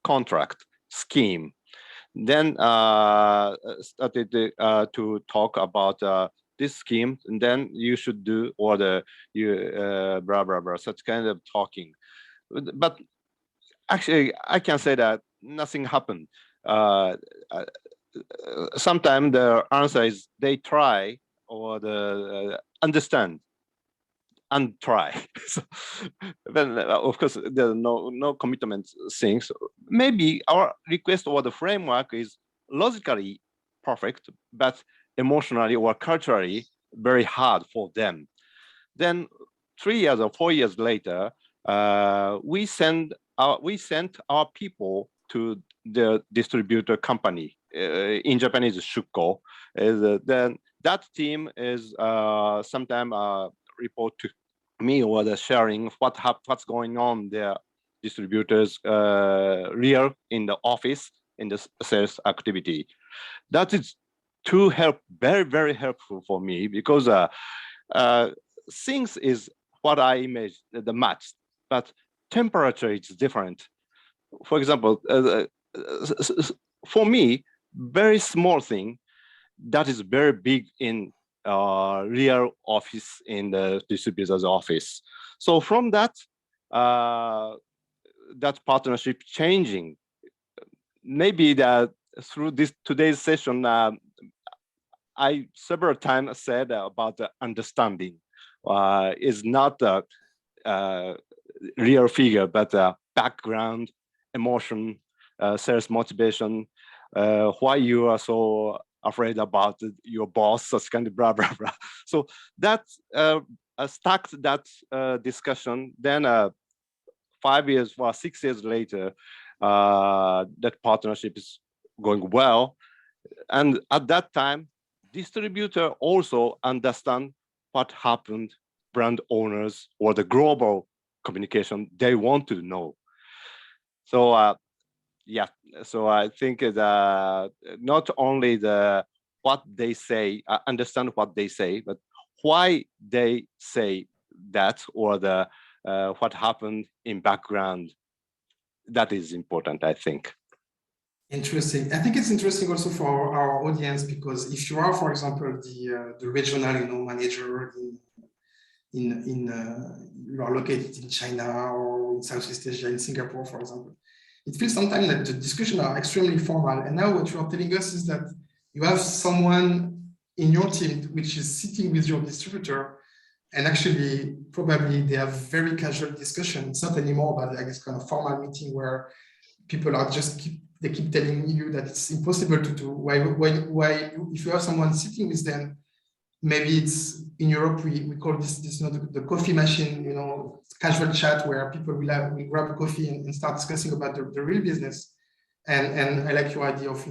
contract scheme, then started to talk about this scheme, and then you should do or blah blah blah, such kind of talking. But actually, I can say that nothing happened. Sometimes the answer is they try or understand and try. So then, of course, there are no commitment things. Maybe our request or the framework is logically perfect, but emotionally or culturally very hard for them. Then 3 years or 4 years later, we sent our people to the distributor company. In Japanese, Shukko. Then that team is sometimes report to me or the sharing what's going on their distributors real in the office in the sales activity. That is to help, very, very helpful for me, because things is what I image the match, but temperature is different. For example, for me, very small thing that is very big in real office, in the distributor's office. So from that, that partnership changing, maybe that through this today's session, I several times said about the understanding is not a real figure, but background, emotion, sales motivation, why you are so afraid about your boss, such kind of blah, blah, blah. So that stacked that discussion. Then 5 years or 6 years later, that partnership is going well. And at that time, distributor also understand what happened, brand owners or the global communication, they want to know. So yeah, so I think not only what they say, understand what they say, but why they say that, or what happened in background. That is important, I think. Interesting. I think it's interesting also for our audience, because if you are, for example, the regional, manager you are located in China or in Southeast Asia, in Singapore, for example, it feels sometimes that the discussions are extremely formal. And now what you are telling us is that you have someone in your team which is sitting with your distributor, and actually probably they have very casual discussion. It's not anymore about like this kind of formal meeting where people are just keep telling you that it's impossible to do. Why if you have someone sitting with them, maybe it's in Europe, we call this the coffee machine, casual chat where people will grab a coffee and start discussing about the real business. And I like your idea of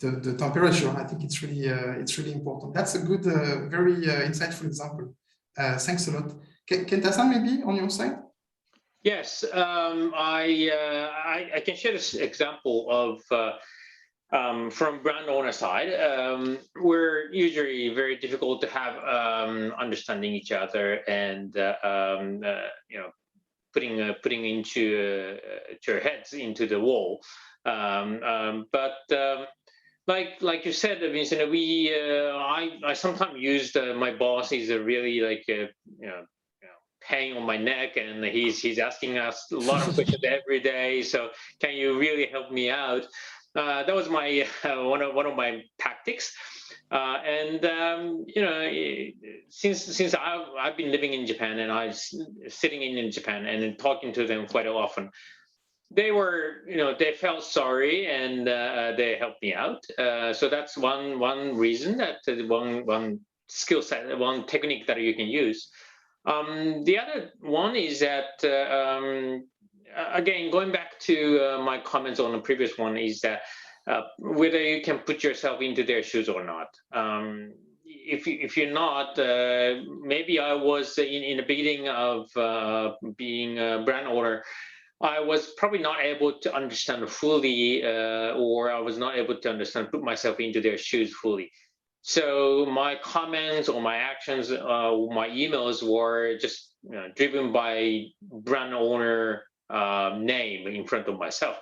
the temperature. I think it's really important. That's a good, very insightful example. Thanks a lot. Kenta-san, maybe on your side? Yes, I can share this example of from brand owner side. We're usually very difficult to have understanding each other and putting into your heads into the wall. But like you said, Vincent, I sometimes used my boss is a really hanging on my neck, and he's asking us a lot of questions every day. So can you really help me out? That was my one of my tactics. Since I've been living in Japan and I'm sitting in Japan and talking to them quite often, they were they felt sorry and they helped me out. So that's one reason, that one skill set, one technique that you can use. The other one is that, again, going back to my comments on the previous one, is that whether you can put yourself into their shoes or not. If you're not, maybe I was in the beginning of being a brand owner, I was probably not able to understand fully, or I was not able to put myself into their shoes fully. So my comments or my actions, my emails were just driven by brand owner name in front of myself.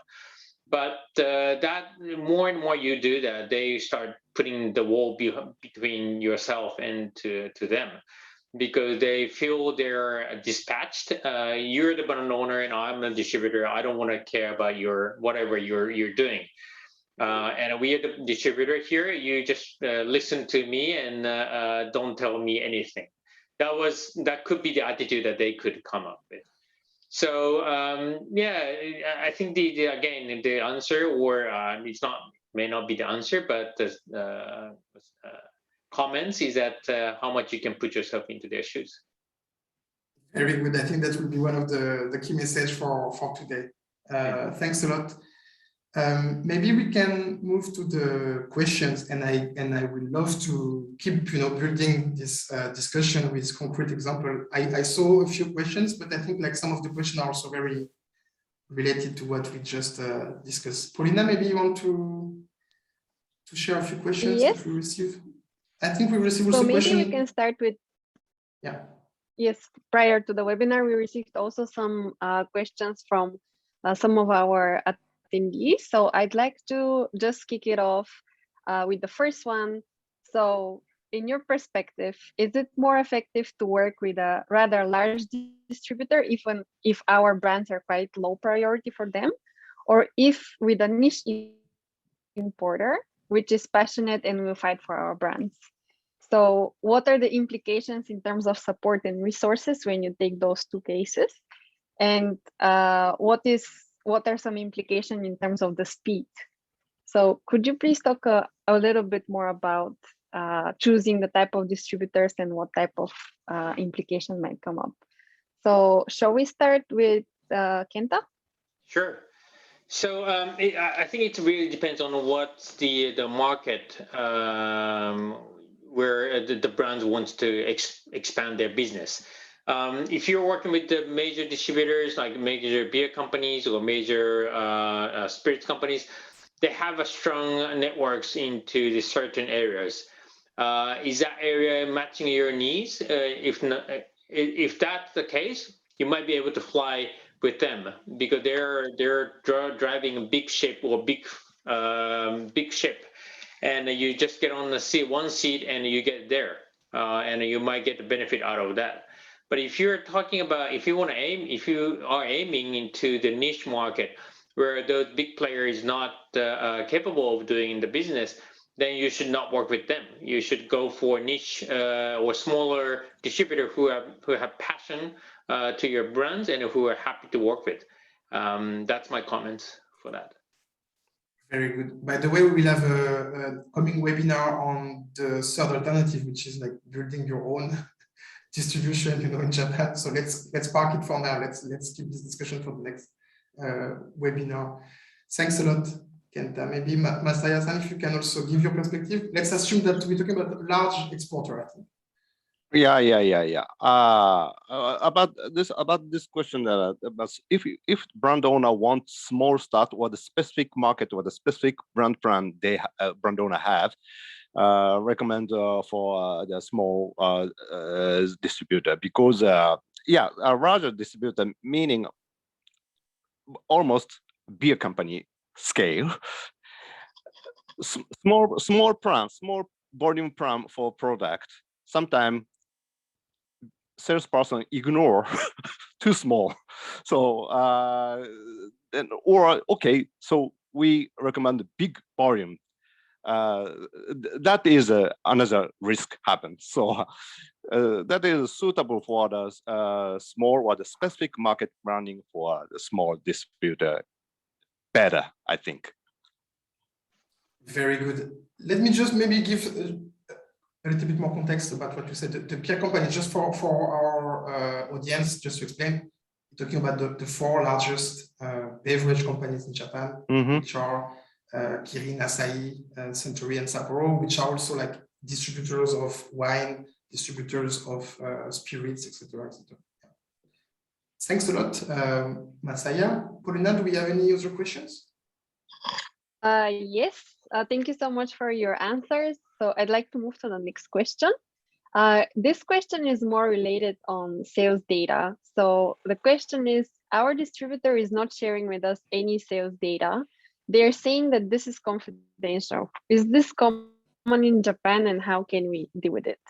But that more and more you do that, they start putting the wall between yourself and to them, because they feel they're dispatched. You're the brand owner and I'm the distributor. I don't want to care about whatever you're doing. And we are the distributor here. You just listen to me and don't tell me anything. That could be the attitude that they could come up with. So I think the answer, or may not be the answer, but the comments is that how much you can put yourself into their shoes. Very good. I think that will be one of the key message for today. Thanks a lot. Maybe we can move to the questions, and I would love to keep building this discussion with concrete example. I saw a few questions, but I think some of the questions are also very related to what we just discussed. Paulina, maybe you want to to share a few questions Yes. that we received? I think we received So also maybe question. we can start with, Yeah. yes, prior to the webinar, we received also some questions from some of our attendees. So I'd like to just kick it off with the first one. So in your perspective, is it more effective to work with a rather large distributor, even if our brands are quite low priority for them, or if with a niche importer, which is passionate and will fight for our brands? So what are the implications in terms of support and resources when you take those two cases? And what are some implications in terms of the speed? So could you please talk a little bit more about choosing the type of distributors and what type of implication might come up? So shall we start with Kenta? Sure. So I think it really depends on what's the market where the brand wants to expand their business. If you're working with the major distributors like major beer companies or major spirits companies, they have a strong networks into the certain areas. Is that area matching your needs? If not, if that's the case, you might be able to fly with them because they're driving a big ship or big ship, and you just get on the seat, one seat, and you get there, and you might get the benefit out of that. But if you're talking about if you are aiming into the niche market where those big players is not capable of doing the business, then you should not work with them. You should go for niche or smaller distributor who have passion to your brands and who are happy to work with. That's my comments for that. Very good. By the way, we will have a coming webinar on the third alternative, which is like building your own distribution, in Japan. So let's park it for now. Let's keep this discussion for the next webinar. Thanks a lot, Kenta. Maybe Masaya-san, if you can also give your perspective. Let's assume that we're talking about a large exporter, I think. Yeah. About this question, about if brand owner wants small start or the specific market or the specific brand they brand owner have, recommend for the small distributor, because a larger distributor meaning almost beer company scale. Small volume plan for product. Sometimes salesperson ignore too small. So so we recommend big volume. That is another risk happens. So that is suitable for the small or the specific market branding for the small distributor better, I think. Very good. Let me just maybe give a little bit more context about what you said. The beer company, just for our audience, just to explain, we're talking about the four largest beverage companies in Japan, which are Kirin, Asahi, Suntory, and Sapporo, which are also like distributors of wine, distributors of spirits, etc. Yeah. Thanks a lot, Masaya. Paulina, do we have any other questions? Yes, thank you so much for your answers. So I'd like to move to the next question. This question is more related on sales data. So the question is, our distributor is not sharing with us any sales data. They're saying that this is confidential. Is this common in Japan, and how can we deal with it?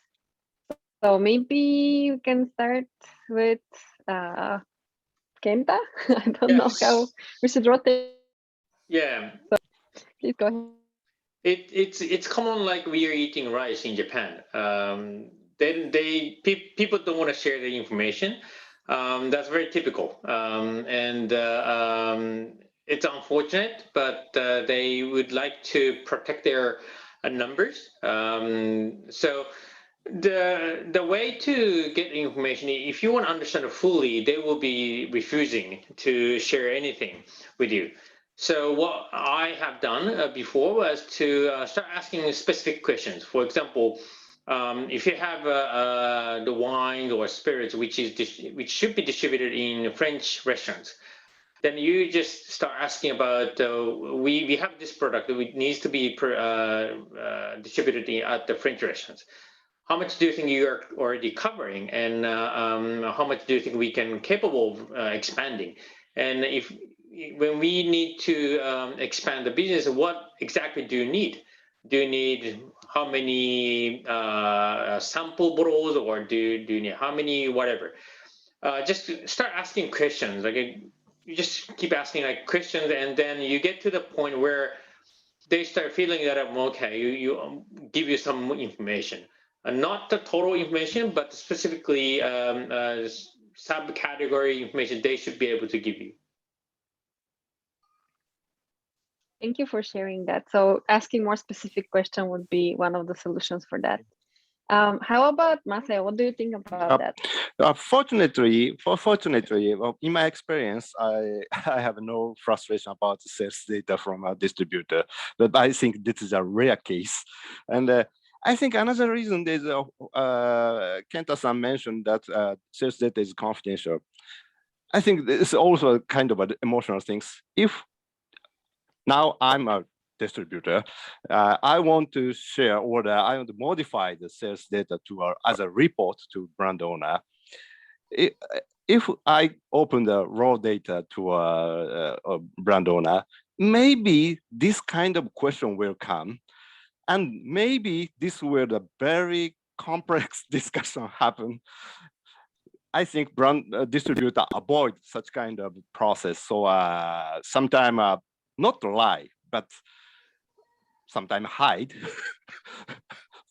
So maybe we can start with Kenta. I don't know how we should rotate. Yeah. So please go ahead. It's common like we are eating rice in Japan. People don't want to share the information. That's very typical, and it's unfortunate, but they would like to protect their numbers. So the way to get information, if you want to understand it fully, they will be refusing to share anything with you. So what I have done before was to start asking specific questions. For example, if you have the wine or spirits which should be distributed in French restaurants, then you just start asking about, we have this product that needs to be distributed at the French restaurants. How much do you think you are already covering, and how much do you think we can capable of expanding? And when we need to expand the business, what exactly do you need? Do you need how many sample bottles, or do you need how many whatever? Just start asking questions. Like you just keep asking like questions, and then you get to the point where they start feeling that okay, you give you some information. Not the total information, but specifically subcategory information they should be able to give you. Thank you for sharing that. So asking more specific question would be one of the solutions for that. How about Masaya? What do you think about that? Fortunately, well, in my experience, I have no frustration about the sales data from a distributor, but I think this is a rare case. And I think another reason is Kenta-san mentioned that sales data is confidential. I think this is also kind of an emotional thing. If now I'm a distributor, I want to share, or I want to modify the sales data to as a report to brand owner. If I open the raw data to a brand owner, maybe this kind of question will come. And maybe this will a very complex discussion happen. I think brand distributor avoid such kind of process. So sometimes not lie, but sometimes hide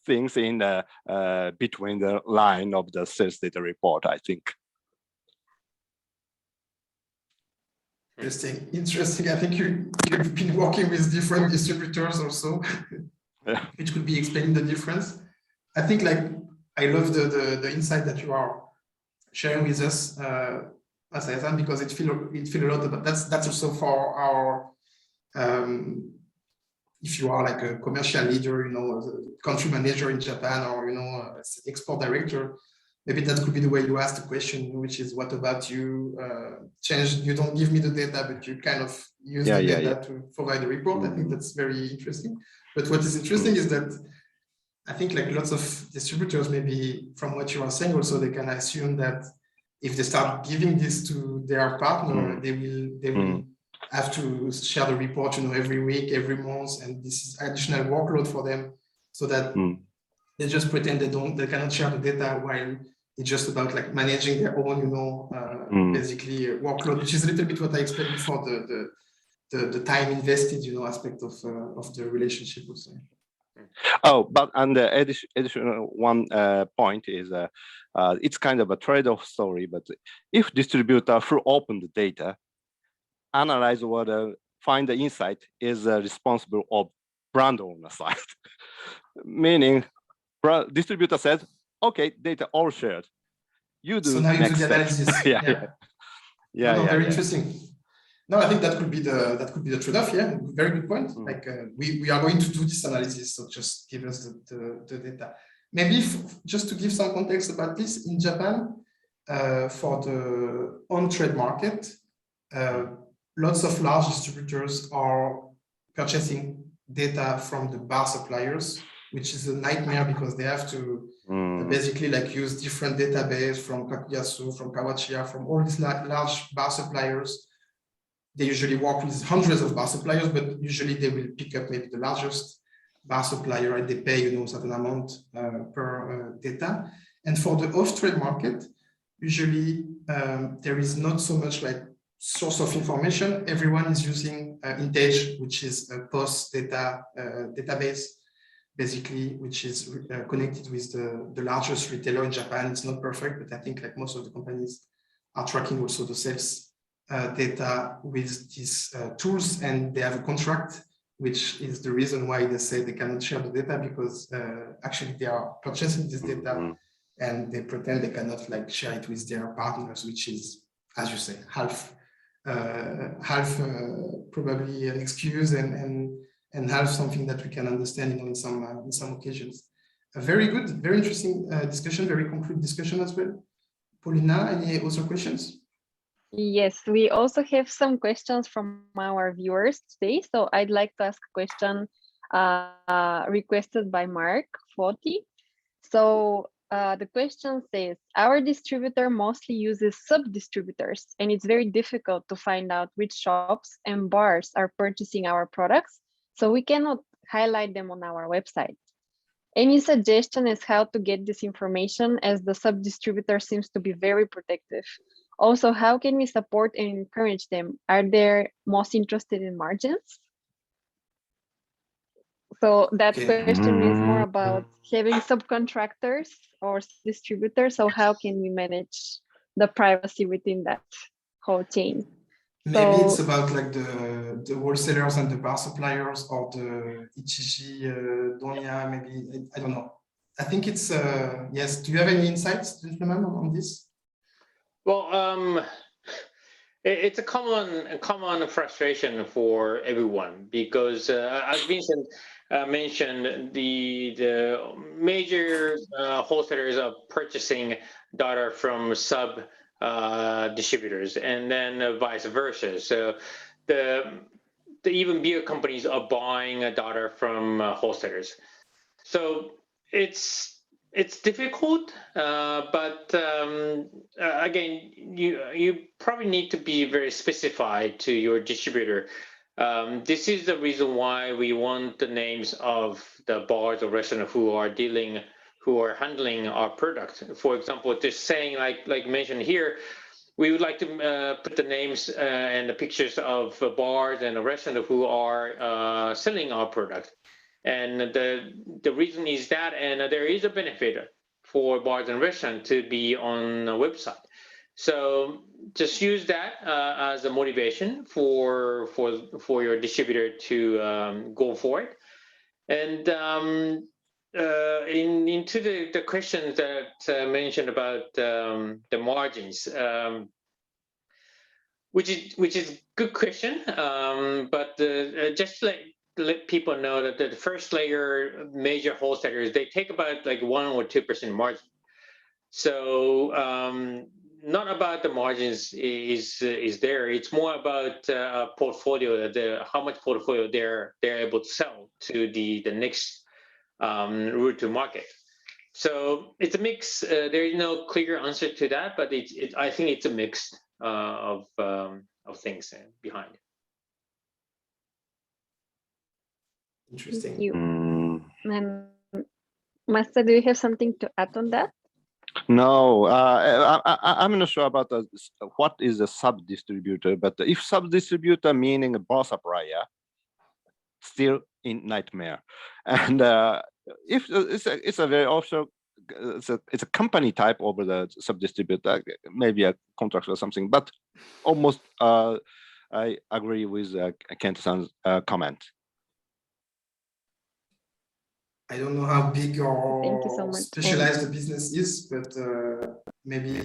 things in between the line of the sales data report, I think. Interesting. I think you've been working with different distributors also, which could be explaining the difference. I think I love the insight that you are sharing with us, Masaya-san, because it feel a lot about that's also for our if you are like a commercial leader, a country manager in Japan, or export director, maybe that could be the way you ask the question, which is, what about you? You don't give me the data, but you kind of use the data to provide the report. I think that's very interesting. But what is interesting is that I think lots of distributors, maybe from what you are saying also, they can assume that if they start giving this to their partner, they will have to share the report, every week, every month, and this is additional workload for them, so that they just pretend they cannot share the data, while it's just about managing their own, basically workload, which is a little bit what I explained before, the time invested, aspect of the relationship also. Oh, but and the additional one point is it's kind of a trade-off story. But if distributor who open the data, analyze what find the insight, is responsible of brand owner side, meaning distributor says, okay, data all shared. You do. So now you do the analysis. Very interesting. No, I think that could be the trade-off. Yeah, very good point. We are going to do this analysis, so just give us the data. Maybe just to give some context about this, in Japan, for the on-trade market, lots of large distributors are purchasing data from the bar suppliers, which is a nightmare because they have to basically use different database from Kakuyasu, from Kawachiya, from all these large bar suppliers. They usually work with hundreds of bar suppliers, but usually they will pick up maybe the largest bar supplier, and they pay a certain amount per data. And for the off-trade market, usually there is not so much source of information. Everyone is using Intage, which is a post data database, basically, which is connected with the largest retailer in Japan. It's not perfect, but I think most of the companies are tracking also the sales data with these tools, and they have a contract, which is the reason why they say they cannot share the data, because actually they are purchasing this data and they pretend they cannot share it with their partners, which is, as you say, half probably an excuse and half something that we can understand in some occasions. A very good, very interesting discussion, very concrete discussion as well. Paulina, any other questions? Yes, we also have some questions from our viewers today. So I'd like to ask a question requested by Mark 40. So the question says, our distributor mostly uses sub-distributors, and it's very difficult to find out which shops and bars are purchasing our products, so we cannot highlight them on our website. Any suggestion as how to get this information, as the sub-distributor seems to be very protective? Also, how can we support and encourage them? Are they most interested in margins? So that question is more about having subcontractors or distributors. So how can we manage the privacy within that whole chain? Maybe it's about like the wholesalers and the bar suppliers, or the Ichiji, Donya, maybe, I don't know. I think it's, yes. Do you have any insights, gentlemen, on this? Well, it's a common frustration for everyone, because as Vincent mentioned, the major wholesalers are purchasing data from sub distributors, and then vice versa. So the even beer companies are buying data from wholesalers. So it's difficult, but again, you probably need to be very specified to your distributor. This is the reason why we want the names of the bars or restaurants who are handling our product. For example, just saying, like mentioned here, we would like to put the names and the pictures of bars and restaurants who are selling our product. And the reason is that, and there is a benefit for bars and restaurants to be on a website. So just use that as a motivation for your distributor to go for it. And into the questions that mentioned about the margins, which is good question, but just to let people know that the first layer major wholesalers, they take about like 1 or 2% margin. So not about the margins is there. It's more about portfolio, how much portfolio they're able to sell to the next route to market. So it's a mix. There is no clear answer to that, but I think it's a mix of things behind. Interesting. Thank you. And Master, do you have something to add on that? No, I'm not sure about what is a sub-distributor, but if sub-distributor meaning a bar supplier, still in nightmare. And if it's a very also, it's a company type over the sub-distributor, maybe a contract or something, but almost I agree with Kent-san's comment. I don't know how big Thank you so or much. specialized the business is, but maybe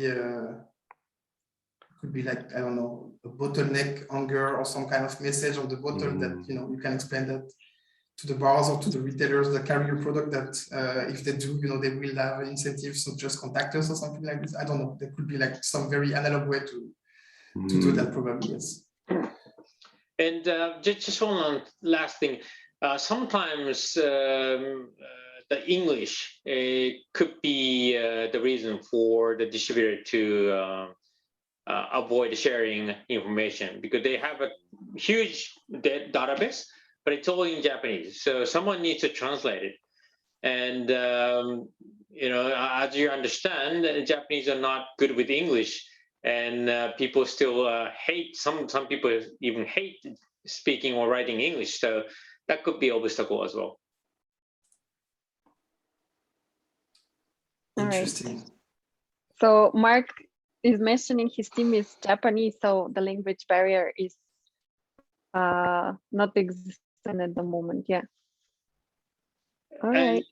could be like, I don't know, a bottleneck hanger or some kind of message on the bottle that you can explain that to the bars or to the retailers that carry your product, that if they do, they will have incentives, so just contact us or something like this. I don't know. There could be like some very analog way to do that, probably. Yes. And just one last thing. Sometimes the English could be the reason for the distributor to avoid sharing information, because they have a huge database, but it's all in Japanese. So someone needs to translate it. And, as you understand, the Japanese are not good with English, and people still hate, some people even hate speaking or writing English. So that could be an obstacle as well. Interesting. Right. So Mark is mentioning his team is Japanese, so the language barrier is not existent at the moment. Yeah. All right.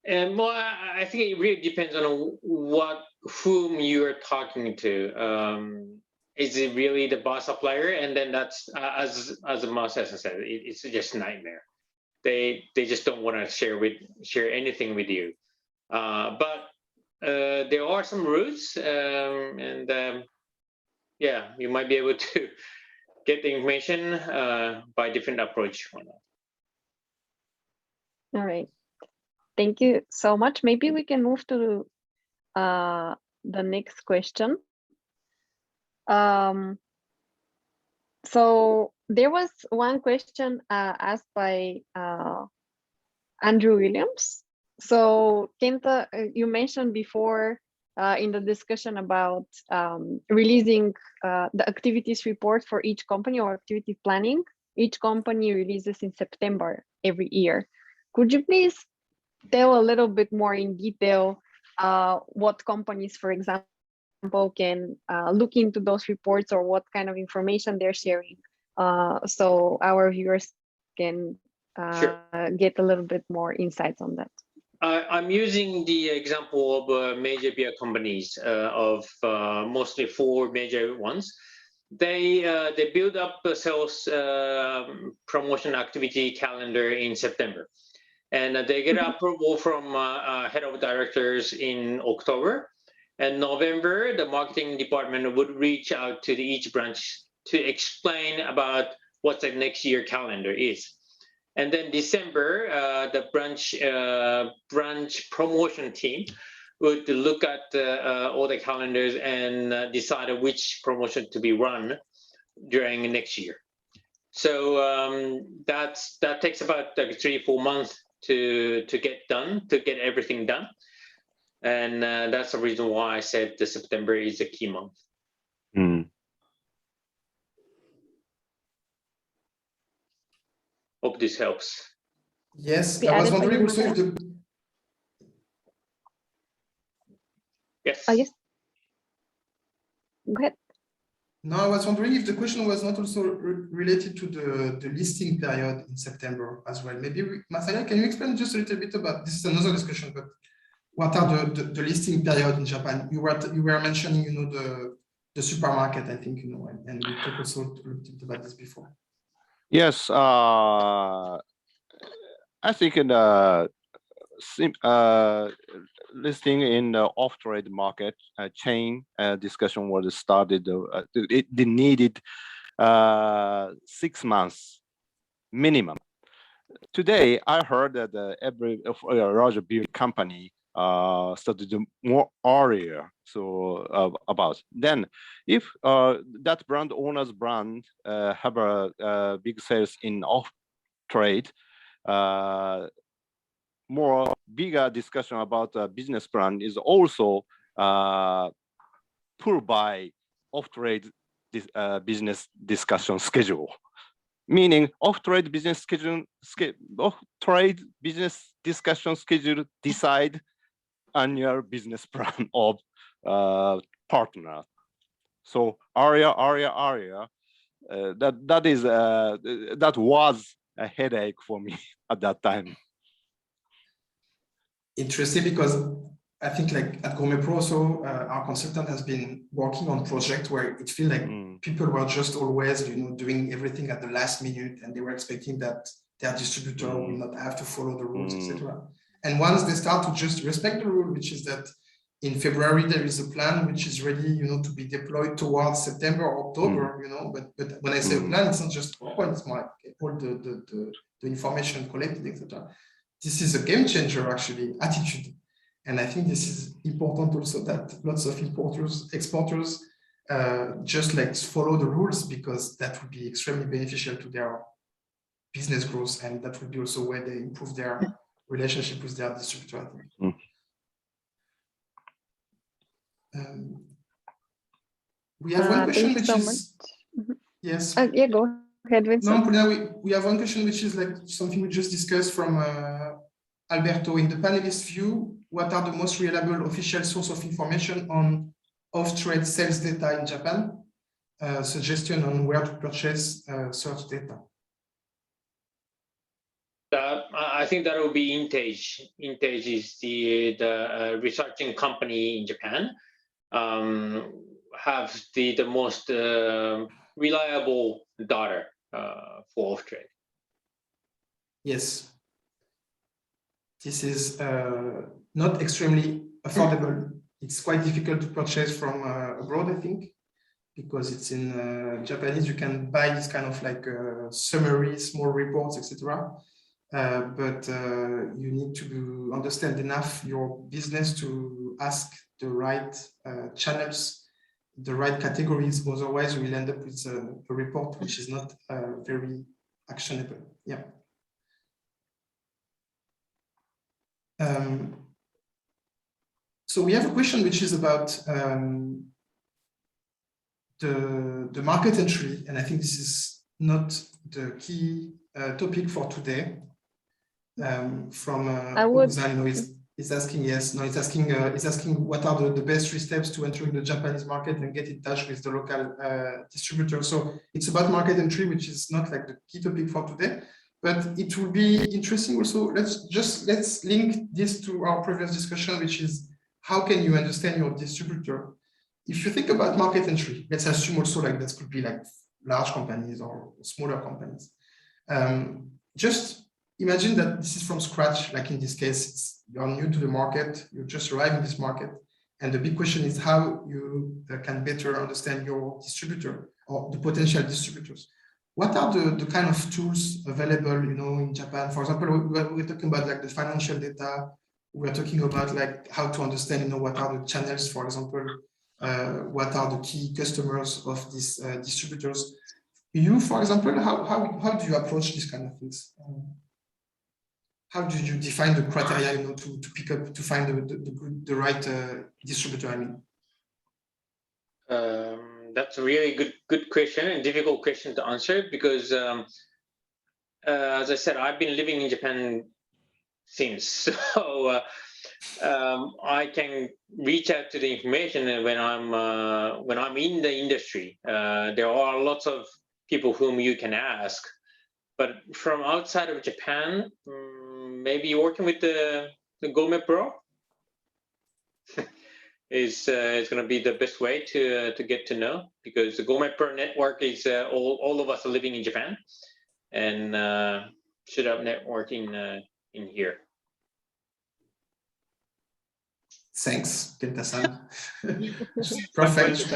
And well, I think it really depends on whom you are talking to. Is it really the bar supplier? And then that's as the master said, it's just a nightmare. They just don't want to share anything with you. But there are some rules, and yeah, you might be able to get the information by different approach. All right. Thank you so much. Maybe we can move to the next question. So there was one question asked by Andrew Williams. So Kenta, you mentioned before in the discussion about releasing the activities report for each company or activity planning. Each company releases in September every year. Could you please tell a little bit more in detail what companies, for example, can look into those reports or what kind of information they're sharing, so our viewers can Sure. get a little bit more insights on that? I'm using the example of major beer companies of mostly 4 major ones. They build up a sales promotion activity calendar in September, and they get approval from head of directors in October. And November, the marketing department would reach out to each branch to explain about what the next year calendar is. And then December, the branch promotion team would look at all the calendars and decide which promotion to be run during next year. So that takes about 3-4 months to get everything done. And that's the reason why I said the September is a key month. Mm. Hope this helps. Yes, We I was added wondering by also if the Yes. yes. Go ahead. no, I was wondering if the question was not also related to the listing period in September as well. Maybe Masaya, can you explain just a little bit about this? Is another discussion, but what are the listing period in Japan? You were mentioning, you know, the supermarket, I think, you know, and we talked also a little bit about this before. Yes, I think in listing in the off-trade market chain discussion was started. It needed 6 months minimum. Today, I heard that every large beer company started more earlier. So about then, if that brand owner's brand have a big sales in off-trade, more bigger discussion about business plan is also pulled by off-trade business discussion schedule. Meaning off-trade business discussion schedule decide annual business plan of partner. So area that was a headache for me at that time. Interesting, because I think like at Gourmet Pro, so our consultant has been working on projects where it feels like people were just always, you know, doing everything at the last minute, and they were expecting that their distributor will not have to follow the rules, etc. And once they start to just respect the rule, which is that in February there is a plan which is ready, you know, to be deployed towards September or October, you know. But when I say a plan, it's not just PowerPoint, it's more like all the information collected, etc. This is a game changer, actually, attitude. And I think this is important also, that lots of exporters just like follow the rules, because that would be extremely beneficial to their business growth, and that would be also where they improve their relationship with their distributor, I think. We have one question which is yes. Yeah, go ahead, Vincent. No, Paulina, we have one question which is like something we just discussed from Alberto. In the panelist view, what are the most reliable official source of information on off-trade sales data in Japan? Suggestion on where to purchase search data. I think that will be Intage. Intage is the researching company in Japan. Have the most reliable data for off-trade. Yes. This is not extremely affordable. It's quite difficult to purchase from abroad, I think. because it's in Japanese. You can buy this kind of like summary, small reports, etc. But you need to understand enough your business to ask the right channels, the right categories. Otherwise, you will end up with a report which is not very actionable. Yeah. So we have a question which is about the market entry, and I think this is not the key topic for today. From is asking, yes, no, it's asking what are the best 3 steps to entering the Japanese market and get in touch with the local distributor. So it's about market entry, which is not like the key topic for today, but it will be interesting also. Let's link this to our previous discussion, which is how can you understand your distributor? If you think about market entry, let's assume also like that could be like large companies or smaller companies. Just imagine that this is from scratch, like in this case, you're new to the market, you just arrived in this market. And the big question is how you can better understand your distributor or the potential distributors. What are the kind of tools available, in Japan? For example, we're talking about like the financial data. We're talking about like how to understand, what are the channels, for example, what are the key customers of these distributors. You, for example, how do you approach these kind of things? How do you define the criteria, to pick up, to find the right distributor? I mean, that's a really good question and difficult question to answer because, as I said, I've been living in Japan since, so I can reach out to the information when I'm in the industry. There are lots of people whom you can ask, but from outside of Japan, maybe working with the Gourmet Pro is going to be the best way to get to know, because the Gourmet Pro network is all of us are living in Japan and should have networking in here. Thanks, Kenta-san. Perfect.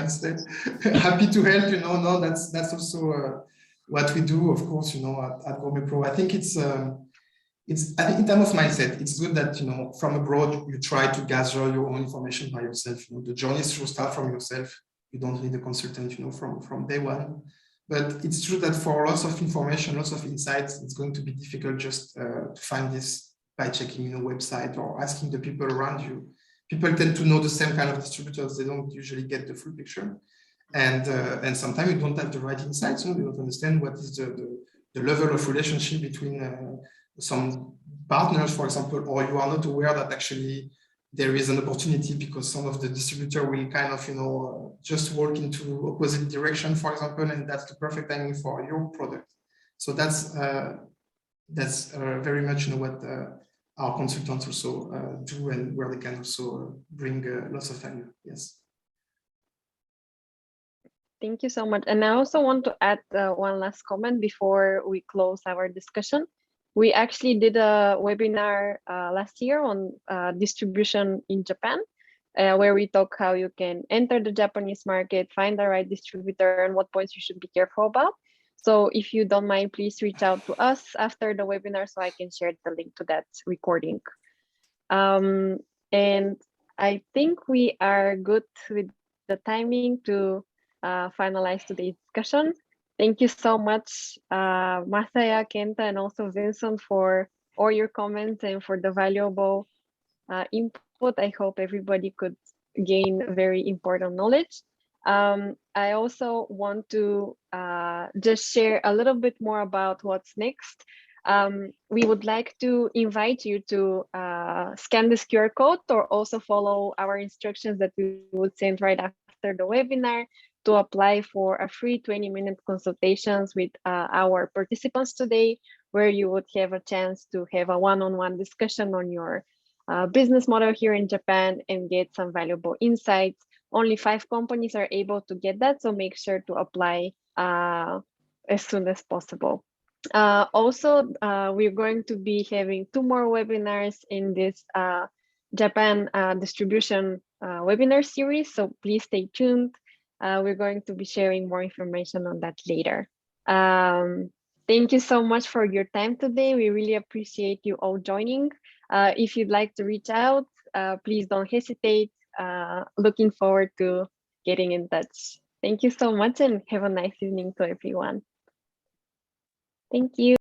Happy to help. No, that's also what we do, of course. At Gourmet Pro. I think it's I think in terms of mindset, it's good that from abroad you try to gather your own information by yourself. The journey should start from yourself. You don't need a consultant, from day one. But it's true that for lots of information, lots of insights, it's going to be difficult just to find this by checking a website or asking the people around you. People tend to know the same kind of distributors. They don't usually get the full picture. And sometimes you don't have the right insights. You don't understand what is the level of relationship between some partners, for example, or you are not aware that actually there is an opportunity because some of the distributor will kind of, just walk into opposite direction, for example, and that's the perfect timing for your product. So that's very much what our consultants also do, and where they can also bring lots of value. Yes. Thank you so much. And I also want to add one last comment before we close our discussion. We actually did a webinar last year on distribution in Japan, where we talk how you can enter the Japanese market, find the right distributor, and what points you should be careful about. So if you don't mind, please reach out to us after the webinar so I can share the link to that recording. And I think we are good with the timing to finalize today's discussion. Thank you so much, Masaya, Kenta, and also Vincent, for all your comments and for the valuable input. I hope everybody could gain very important knowledge. I also want to just share a little bit more about what's next. We would like to invite you to scan this QR code or also follow our instructions that we would send right after the webinar to apply for a free 20-minute consultations with our participants today, where you would have a chance to have a one-on-one discussion on your business model here in Japan and get some valuable insights. Only 5 companies are able to get that, so make sure to apply as soon as possible. Also, we're going to be having 2 more webinars in this Japan distribution webinar series, so please stay tuned. We're going to be sharing more information on that later. Thank you so much for your time today. We really appreciate you all joining. If you'd like to reach out, please don't hesitate. Looking forward to getting in touch. Thank you so much and have a nice evening to everyone. Thank you.